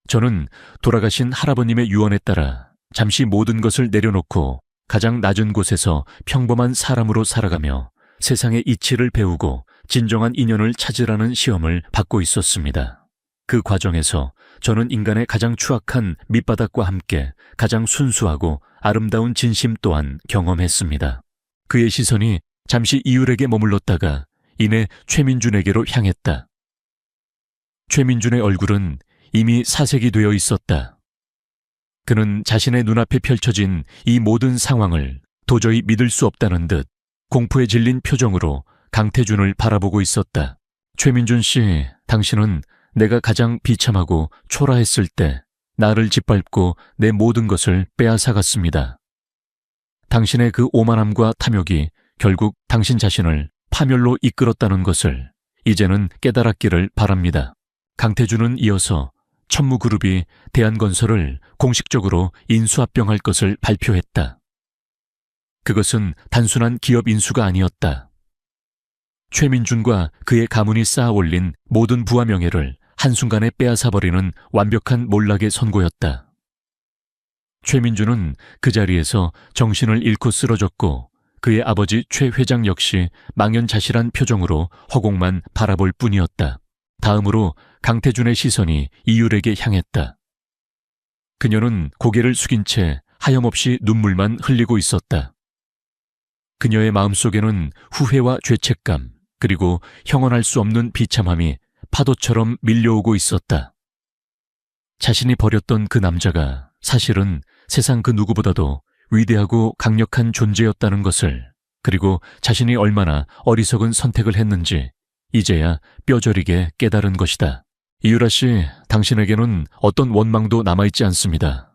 저는 돌아가신 할아버님의 유언에 따라 잠시 모든 것을 내려놓고 가장 낮은 곳에서 평범한 사람으로 살아가며 세상의 이치를 배우고 진정한 인연을 찾으라는 시험을 받고 있었습니다. 그 과정에서 저는 인간의 가장 추악한 밑바닥과 함께 가장 순수하고 아름다운 진심 또한 경험했습니다. 그의 시선이 잠시 이율에게 머물렀다가 이내 최민준에게로 향했다. 최민준의 얼굴은 이미 사색이 되어 있었다. 그는 자신의 눈앞에 펼쳐진 이 모든 상황을 도저히 믿을 수 없다는 듯 공포에 질린 표정으로 강태준을 바라보고 있었다. 최민준 씨, 당신은 내가 가장 비참하고 초라했을 때 나를 짓밟고 내 모든 것을 빼앗아갔습니다. 당신의 그 오만함과 탐욕이 결국 당신 자신을 파멸로 이끌었다는 것을 이제는 깨달았기를 바랍니다. 강태준은 이어서 천무그룹이 대한건설을 공식적으로 인수합병할 것을 발표했다. 그것은 단순한 기업 인수가 아니었다. 최민준과 그의 가문이 쌓아 올린 모든 부와 명예를 한순간에 빼앗아버리는 완벽한 몰락의 선고였다. 최민준은 그 자리에서 정신을 잃고 쓰러졌고 그의 아버지 최 회장 역시 망연자실한 표정으로 허공만 바라볼 뿐이었다. 다음으로 강태준의 시선이 이율에게 향했다. 그녀는 고개를 숙인 채 하염없이 눈물만 흘리고 있었다. 그녀의 마음속에는 후회와 죄책감 그리고 형언할 수 없는 비참함이 파도처럼 밀려오고 있었다. 자신이 버렸던 그 남자가 사실은 세상 그 누구보다도 위대하고 강력한 존재였다는 것을, 그리고 자신이 얼마나 어리석은 선택을 했는지 이제야 뼈저리게 깨달은 것이다. 이유라 씨, 당신에게는 어떤 원망도 남아있지 않습니다.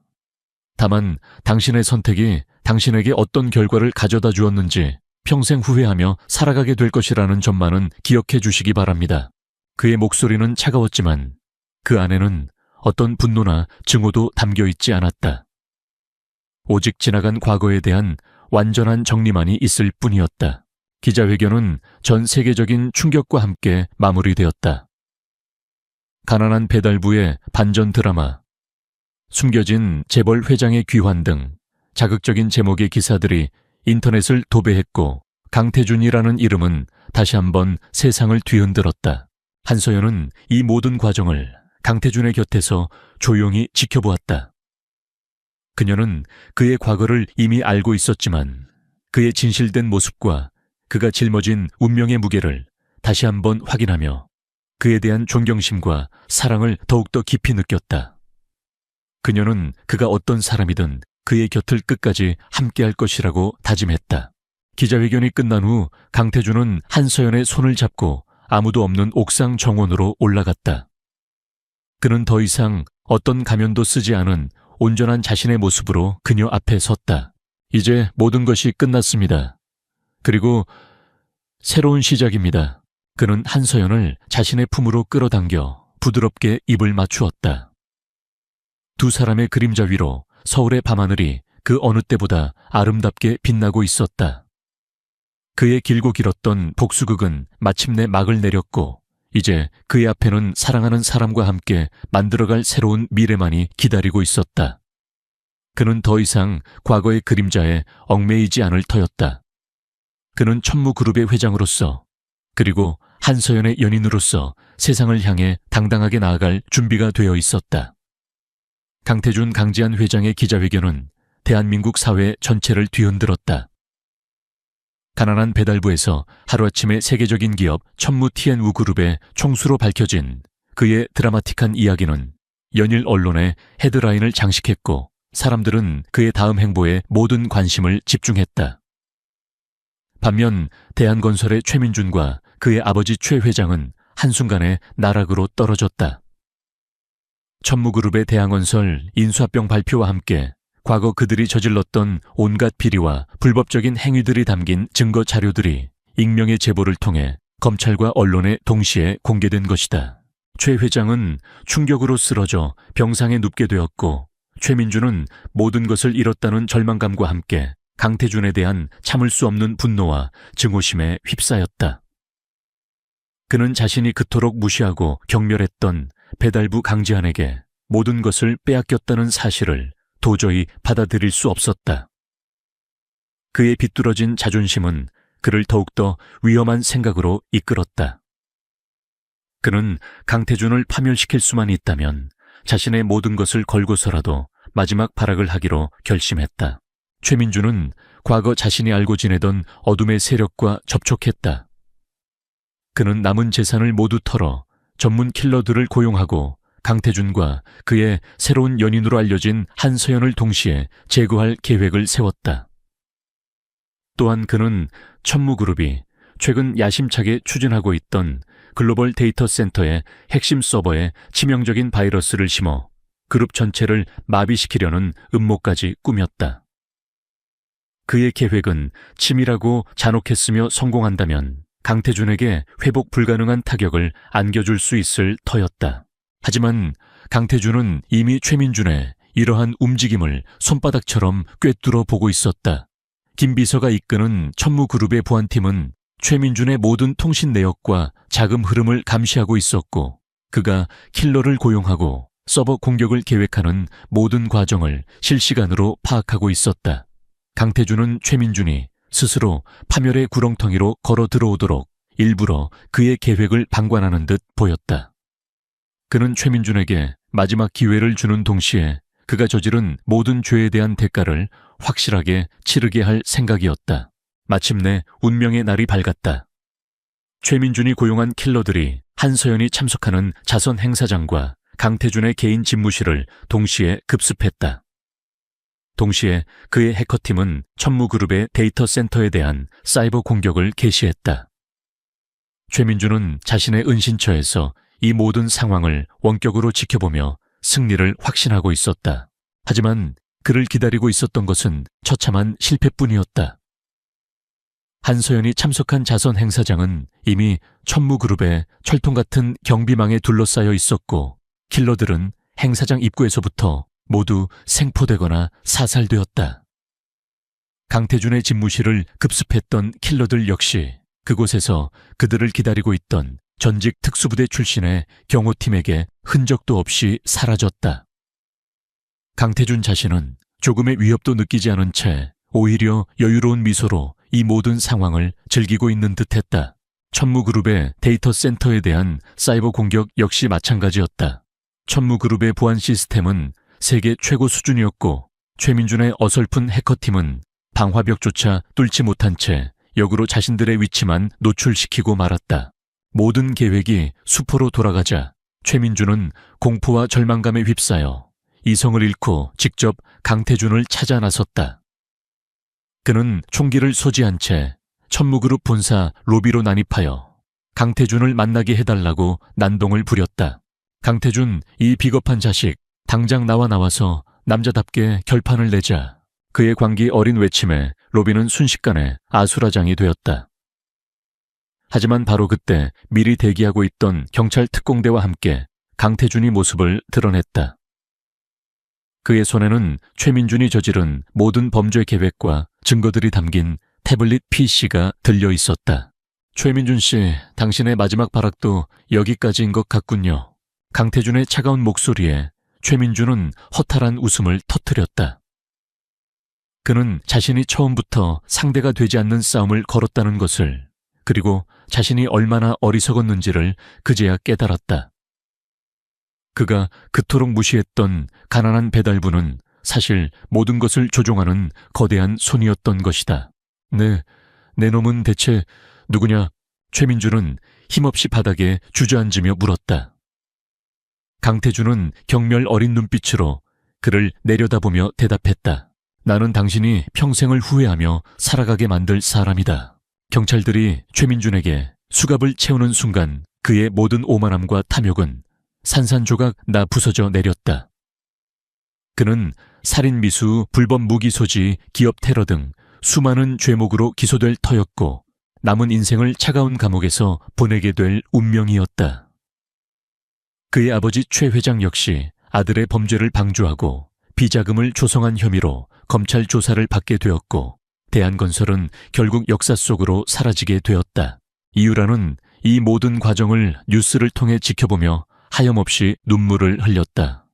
다만 당신의 선택이 당신에게 어떤 결과를 가져다 주었는지 평생 후회하며 살아가게 될 것이라는 점만은 기억해 주시기 바랍니다. 그의 목소리는 차가웠지만 그 안에는 어떤 분노나 증오도 담겨 있지 않았다. 오직 지나간 과거에 대한 완전한 정리만이 있을 뿐이었다. 기자회견은 전 세계적인 충격과 함께 마무리되었다. 가난한 배달부의 반전 드라마, 숨겨진 재벌 회장의 귀환 등 자극적인 제목의 기사들이 인터넷을 도배했고 강태준이라는 이름은 다시 한번 세상을 뒤흔들었다. 한서연은 이 모든 과정을 강태준의 곁에서 조용히 지켜보았다. 그녀는 그의 과거를 이미 알고 있었지만 그의 진실된 모습과 그가 짊어진 운명의 무게를 다시 한번 확인하며 그에 대한 존경심과 사랑을 더욱더 깊이 느꼈다. 그녀는 그가 어떤 사람이든 그의 곁을 끝까지 함께할 것이라고 다짐했다. 기자회견이 끝난 후 강태준은 한서연의 손을 잡고 아무도 없는 옥상 정원으로 올라갔다. 그는 더 이상 어떤 가면도 쓰지 않은 온전한 자신의 모습으로 그녀 앞에 섰다. 이제 모든 것이 끝났습니다. 그리고 새로운 시작입니다. 그는 한서연을 자신의 품으로 끌어당겨 부드럽게 입을 맞추었다. 두 사람의 그림자 위로 서울의 밤하늘이 그 어느 때보다 아름답게 빛나고 있었다. 그의 길고 길었던 복수극은 마침내 막을 내렸고 이제 그의 앞에는 사랑하는 사람과 함께 만들어갈 새로운 미래만이 기다리고 있었다. 그는 더 이상 과거의 그림자에 얽매이지 않을 터였다. 그는 천무그룹의 회장으로서 그리고 한서연의 연인으로서 세상을 향해 당당하게 나아갈 준비가 되어 있었다. 강태준 강지한 회장의 기자회견은 대한민국 사회 전체를 뒤흔들었다. 가난한 배달부에서 하루아침에 세계적인 기업 천무-TN우 그룹의 총수로 밝혀진 그의 드라마틱한 이야기는 연일 언론의 헤드라인을 장식했고 사람들은 그의 다음 행보에 모든 관심을 집중했다. 반면 대한건설의 최민준과 그의 아버지 최 회장은 한순간에 나락으로 떨어졌다. 천무그룹의 대한건설 인수합병 발표와 함께 과거 그들이 저질렀던 온갖 비리와 불법적인 행위들이 담긴 증거 자료들이 익명의 제보를 통해 검찰과 언론에 동시에 공개된 것이다. 최 회장은 충격으로 쓰러져 병상에 눕게 되었고 최민준은 모든 것을 잃었다는 절망감과 함께 강태준에 대한 참을 수 없는 분노와 증오심에 휩싸였다. 그는 자신이 그토록 무시하고 경멸했던 배달부 강지한에게 모든 것을 빼앗겼다는 사실을 도저히 받아들일 수 없었다. 그의 비뚤어진 자존심은 그를 더욱더 위험한 생각으로 이끌었다. 그는 강태준을 파멸시킬 수만 있다면 자신의 모든 것을 걸고서라도 마지막 발악을 하기로 결심했다. 최민준은 과거 자신이 알고 지내던 어둠의 세력과 접촉했다. 그는 남은 재산을 모두 털어 전문 킬러들을 고용하고 강태준과 그의 새로운 연인으로 알려진 한서연을 동시에 제거할 계획을 세웠다. 또한 그는 천무그룹이 최근 야심차게 추진하고 있던 글로벌 데이터 센터의 핵심 서버에 치명적인 바이러스를 심어 그룹 전체를 마비시키려는 음모까지 꾸몄다. 그의 계획은 치밀하고 잔혹했으며 성공한다면 강태준에게 회복 불가능한 타격을 안겨줄 수 있을 터였다. 하지만 강태준은 이미 최민준의 이러한 움직임을 손바닥처럼 꿰뚫어 보고 있었다. 김 비서가 이끄는 천무그룹의 보안팀은 최민준의 모든 통신 내역과 자금 흐름을 감시하고 있었고, 그가 킬러를 고용하고 서버 공격을 계획하는 모든 과정을 실시간으로 파악하고 있었다. 강태준은 최민준이 스스로 파멸의 구렁텅이로 걸어 들어오도록 일부러 그의 계획을 방관하는 듯 보였다. 그는 최민준에게 마지막 기회를 주는 동시에 그가 저지른 모든 죄에 대한 대가를 확실하게 치르게 할 생각이었다. 마침내 운명의 날이 밝았다. 최민준이 고용한 킬러들이 한서연이 참석하는 자선 행사장과 강태준의 개인 집무실을 동시에 급습했다. 동시에 그의 해커팀은 천무그룹의 데이터 센터에 대한 사이버 공격을 개시했다. 최민준은 자신의 은신처에서 이 모든 상황을 원격으로 지켜보며 승리를 확신하고 있었다. 하지만 그를 기다리고 있었던 것은 처참한 실패뿐이었다. 한서연이 참석한 자선 행사장은 이미 천무그룹의 철통 같은 경비망에 둘러싸여 있었고, 킬러들은 행사장 입구에서부터 모두 생포되거나 사살되었다. 강태준의 집무실을 급습했던 킬러들 역시 그곳에서 그들을 기다리고 있던 전직 특수부대 출신의 경호팀에게 흔적도 없이 사라졌다. 강태준 자신은 조금의 위협도 느끼지 않은 채 오히려 여유로운 미소로 이 모든 상황을 즐기고 있는 듯했다. 천무그룹의 데이터 센터에 대한 사이버 공격 역시 마찬가지였다. 천무그룹의 보안 시스템은 세계 최고 수준이었고, 최민준의 어설픈 해커팀은 방화벽조차 뚫지 못한 채 역으로 자신들의 위치만 노출시키고 말았다. 모든 계획이 수포로 돌아가자 최민준은 공포와 절망감에 휩싸여 이성을 잃고 직접 강태준을 찾아 나섰다. 그는 총기를 소지한 채 천무그룹 본사 로비로 난입하여 강태준을 만나게 해달라고 난동을 부렸다. 강태준, 이 비겁한 자식, 당장 나와서 남자답게 결판을 내자. 그의 광기 어린 외침에 로비는 순식간에 아수라장이 되었다. 하지만 바로 그때 미리 대기하고 있던 경찰 특공대와 함께 강태준이 모습을 드러냈다. 그의 손에는 최민준이 저지른 모든 범죄 계획과 증거들이 담긴 태블릿 PC가 들려 있었다. 최민준 씨, 당신의 마지막 발악도 여기까지인 것 같군요. 강태준의 차가운 목소리에 최민준은 허탈한 웃음을 터뜨렸다. 그는 자신이 처음부터 상대가 되지 않는 싸움을 걸었다는 것을, 그리고 자신이 얼마나 어리석었는지를 그제야 깨달았다. 그가 그토록 무시했던 가난한 배달부는 사실 모든 것을 조종하는 거대한 손이었던 것이다. 내 놈은 대체 누구냐? 최민준은 힘없이 바닥에 주저앉으며 물었다. 강태준은 경멸 어린 눈빛으로 그를 내려다보며 대답했다. 나는 당신이 평생을 후회하며 살아가게 만들 사람이다. 경찰들이 최민준에게 수갑을 채우는 순간 그의 모든 오만함과 탐욕은 산산조각 나 부서져 내렸다. 그는 살인 미수, 불법 무기 소지, 기업 테러 등 수많은 죄목으로 기소될 터였고, 남은 인생을 차가운 감옥에서 보내게 될 운명이었다. 그의 아버지 최 회장 역시 아들의 범죄를 방조하고 비자금을 조성한 혐의로 검찰 조사를 받게 되었고, 대한건설은 결국 역사 속으로 사라지게 되었다. 이유라는 이 모든 과정을 뉴스를 통해 지켜보며 하염없이 눈물을 흘렸다.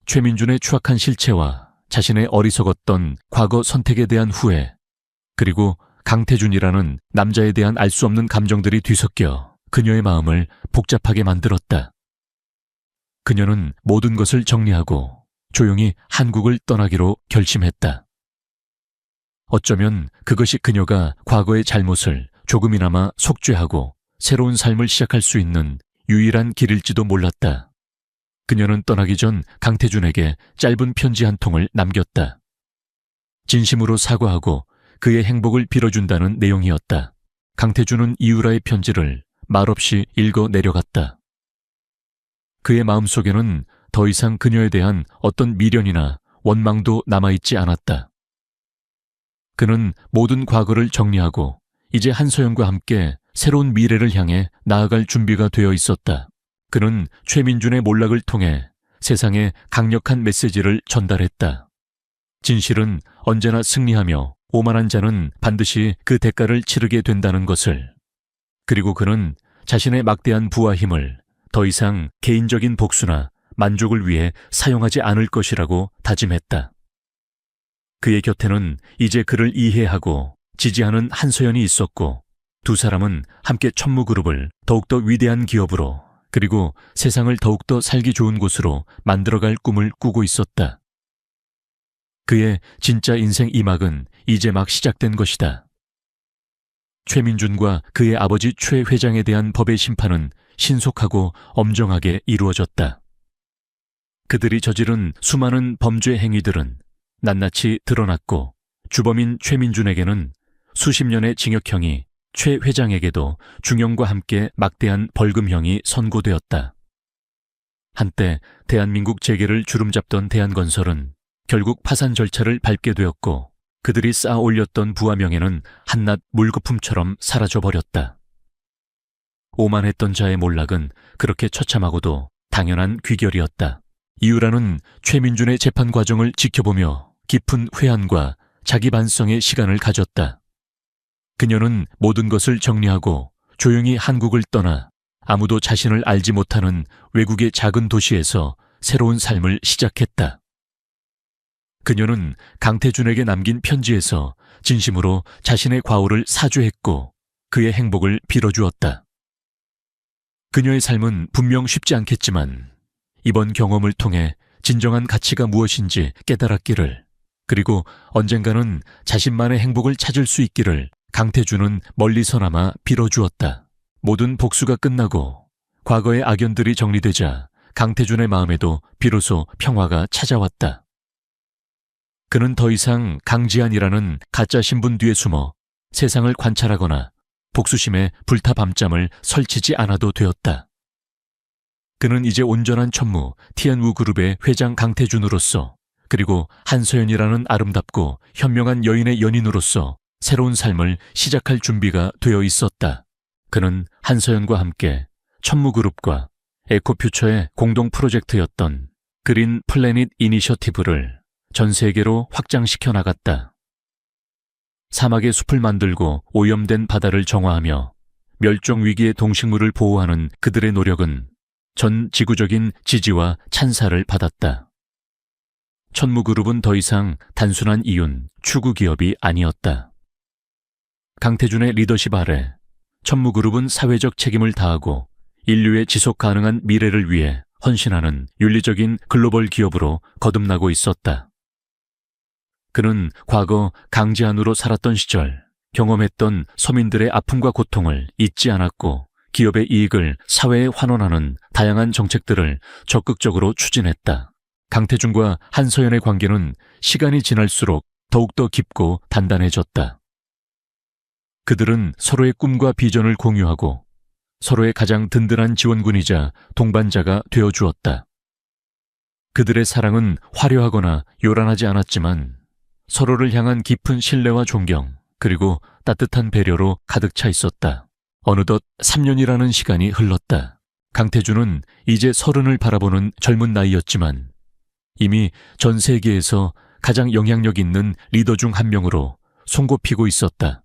최민준의 추악한 실체와 자신의 어리석었던 과거 선택에 대한 후회, 그리고 강태준이라는 남자에 대한 알 수 없는 감정들이 뒤섞여 그녀의 마음을 복잡하게 만들었다. 그녀는 모든 것을 정리하고 조용히 한국을 떠나기로 결심했다. 어쩌면 그것이 그녀가 과거의 잘못을 조금이나마 속죄하고 새로운 삶을 시작할 수 있는 유일한 길일지도 몰랐다. 그녀는 떠나기 전 강태준에게 짧은 편지 한 통을 남겼다. 진심으로 사과하고 그의 행복을 빌어준다는 내용이었다. 강태준은 이유라의 편지를 말없이 읽어 내려갔다. 그의 마음속에는 더 이상 그녀에 대한 어떤 미련이나 원망도 남아있지 않았다. 그는 모든 과거를 정리하고 이제 한서연과 함께 새로운 미래를 향해 나아갈 준비가 되어 있었다. 그는 최민준의 몰락을 통해 세상에 강력한 메시지를 전달했다. 진실은 언제나 승리하며 오만한 자는 반드시 그 대가를 치르게 된다는 것을. 그리고 그는 자신의 막대한 부와 힘을 더 이상 개인적인 복수나 만족을 위해 사용하지 않을 것이라고 다짐했다. 그의 곁에는 이제 그를 이해하고 지지하는 한서연이 있었고, 두 사람은 함께 천무그룹을 더욱더 위대한 기업으로, 그리고 세상을 더욱더 살기 좋은 곳으로 만들어갈 꿈을 꾸고 있었다. 그의 진짜 인생 2막은 이제 막 시작된 것이다. 최민준과 그의 아버지 최 회장에 대한 법의 심판은 신속하고 엄정하게 이루어졌다. 그들이 저지른 수많은 범죄 행위들은 낱낱이 드러났고, 주범인 최민준에게는 수십 년의 징역형이, 최 회장에게도 중형과 함께 막대한 벌금형이 선고되었다. 한때 대한민국 재계를 주름잡던 대한건설은 결국 파산 절차를 밟게 되었고, 그들이 쌓아 올렸던 부와 명예는 한낱 물거품처럼 사라져버렸다. 오만했던 자의 몰락은 그렇게 처참하고도 당연한 귀결이었다. 이유라는 최민준의 재판 과정을 지켜보며 깊은 회한과 자기 반성의 시간을 가졌다. 그녀는 모든 것을 정리하고 조용히 한국을 떠나 아무도 자신을 알지 못하는 외국의 작은 도시에서 새로운 삶을 시작했다. 그녀는 강태준에게 남긴 편지에서 진심으로 자신의 과오를 사죄했고 그의 행복을 빌어주었다. 그녀의 삶은 분명 쉽지 않겠지만 이번 경험을 통해 진정한 가치가 무엇인지 깨달았기를, 그리고 언젠가는 자신만의 행복을 찾을 수 있기를 강태준은 멀리서나마 빌어주었다. 모든 복수가 끝나고 과거의 악연들이 정리되자 강태준의 마음에도 비로소 평화가 찾아왔다. 그는 더 이상 강지한이라는 가짜 신분 뒤에 숨어 세상을 관찰하거나 복수심에 불타 밤잠을 설치지 않아도 되었다. 그는 이제 온전한 천무 티안우 그룹의 회장 강태준으로서, 그리고 한서연이라는 아름답고 현명한 여인의 연인으로서 새로운 삶을 시작할 준비가 되어 있었다. 그는 한서연과 함께 천무그룹과 에코퓨처의 공동 프로젝트였던 그린 플래닛 이니셔티브를 전 세계로 확장시켜 나갔다. 사막의 숲을 만들고 오염된 바다를 정화하며 멸종 위기의 동식물을 보호하는 그들의 노력은 전 지구적인 지지와 찬사를 받았다. 천무그룹은 더 이상 단순한 이윤, 추구 기업이 아니었다. 강태준의 리더십 아래 천무그룹은 사회적 책임을 다하고 인류의 지속 가능한 미래를 위해 헌신하는 윤리적인 글로벌 기업으로 거듭나고 있었다. 그는 과거 강제한으로 살았던 시절 경험했던 서민들의 아픔과 고통을 잊지 않았고, 기업의 이익을 사회에 환원하는 다양한 정책들을 적극적으로 추진했다. 강태준과 한서연의 관계는 시간이 지날수록 더욱더 깊고 단단해졌다. 그들은 서로의 꿈과 비전을 공유하고 서로의 가장 든든한 지원군이자 동반자가 되어주었다. 그들의 사랑은 화려하거나 요란하지 않았지만 서로를 향한 깊은 신뢰와 존경, 그리고 따뜻한 배려로 가득 차 있었다. 어느덧 3년이라는 시간이 흘렀다. 강태준은 이제 30을 바라보는 젊은 나이였지만 이미 전 세계에서 가장 영향력 있는 리더 중 한 명으로 손꼽히고 있었다.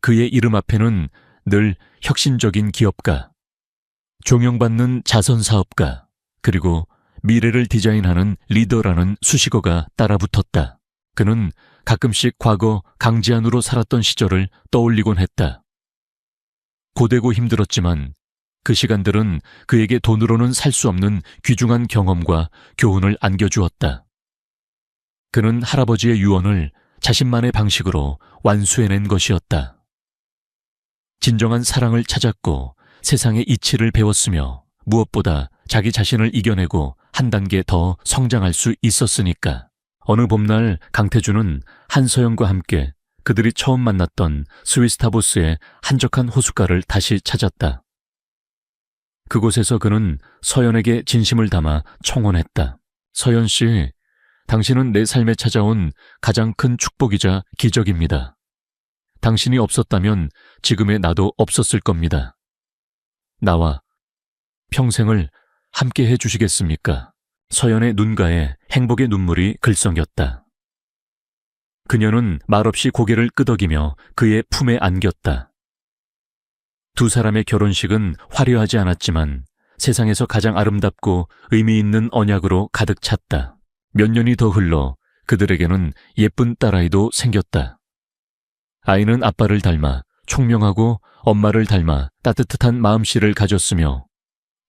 그의 이름 앞에는 늘 혁신적인 기업가, 존경받는 자선사업가, 그리고 미래를 디자인하는 리더라는 수식어가 따라붙었다. 그는 가끔씩 과거 강제안으로 살았던 시절을 떠올리곤 했다. 고되고 힘들었지만 그 시간들은 그에게 돈으로는 살 수 없는 귀중한 경험과 교훈을 안겨주었다. 그는 할아버지의 유언을 자신만의 방식으로 완수해낸 것이었다. 진정한 사랑을 찾았고 세상의 이치를 배웠으며 무엇보다 자기 자신을 이겨내고 한 단계 더 성장할 수 있었으니까. 어느 봄날 강태주는 한서영과 함께 그들이 처음 만났던 스위스타보스의 한적한 호숫가를 다시 찾았다. 그곳에서 그는 서연에게 진심을 담아 청혼했다. 서연 씨, 당신은 내 삶에 찾아온 가장 큰 축복이자 기적입니다. 당신이 없었다면 지금의 나도 없었을 겁니다. 나와 평생을 함께 해주시겠습니까? 서연의 눈가에 행복의 눈물이 글썽였다. 그녀는 말없이 고개를 끄덕이며 그의 품에 안겼다. 두 사람의 결혼식은 화려하지 않았지만 세상에서 가장 아름답고 의미 있는 언약으로 가득 찼다. 몇 년이 더 흘러 그들에게는 예쁜 딸아이도 생겼다. 아이는 아빠를 닮아 총명하고 엄마를 닮아 따뜻한 마음씨를 가졌으며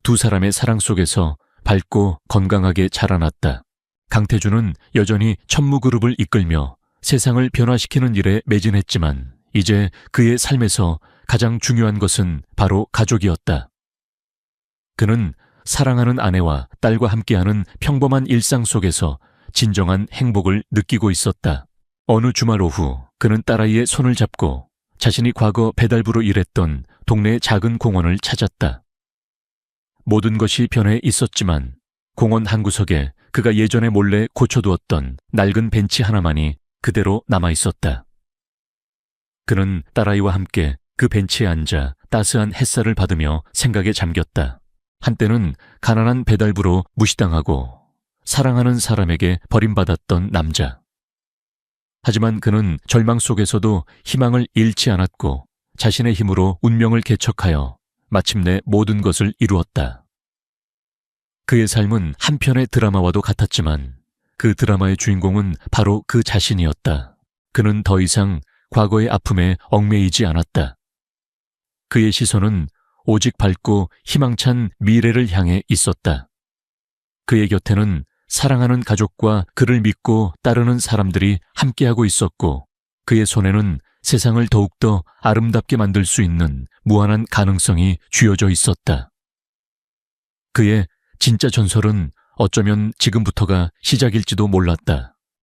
두 사람의 사랑 속에서 밝고 건강하게 자라났다. 강태주는 여전히 천무그룹을 이끌며 세상을 변화시키는 일에 매진했지만 이제 그의 삶에서 가장 중요한 것은 바로 가족이었다. 그는 사랑하는 아내와 딸과 함께하는 평범한 일상 속에서 진정한 행복을 느끼고 있었다. 어느 주말 오후 그는 딸아이의 손을 잡고 자신이 과거 배달부로 일했던 동네의 작은 공원을 찾았다. 모든 것이 변해 있었지만 공원 한 구석에 그가 예전에 몰래 고쳐두었던 낡은 벤치 하나만이 그대로 남아있었다. 그는 딸아이와 함께 그 벤치에 앉아 따스한 햇살을 받으며 생각에 잠겼다. 한때는 가난한 배달부로 무시당하고 사랑하는 사람에게 버림받았던 남자. 하지만 그는 절망 속에서도 희망을 잃지 않았고 자신의 힘으로 운명을 개척하여 마침내 모든 것을 이루었다. 그의 삶은 한편의 드라마와도 같았지만 그 드라마의 주인공은 바로 그 자신이었다. 그는 더 이상 과거의 아픔에 얽매이지 않았다. 그의 시선은 오직 밝고 희망찬 미래를 향해 있었다. 그의 곁에는 사랑하는 가족과 그를 믿고 따르는 사람들이 함께하고 있었고 그의 손에는 세상을 더욱더 아름답게 만들 수 있는 무한한 가능성이 쥐어져 있었다. 그의 진짜 전설은 어쩌면 지금부터가 시작일지도 몰랐다.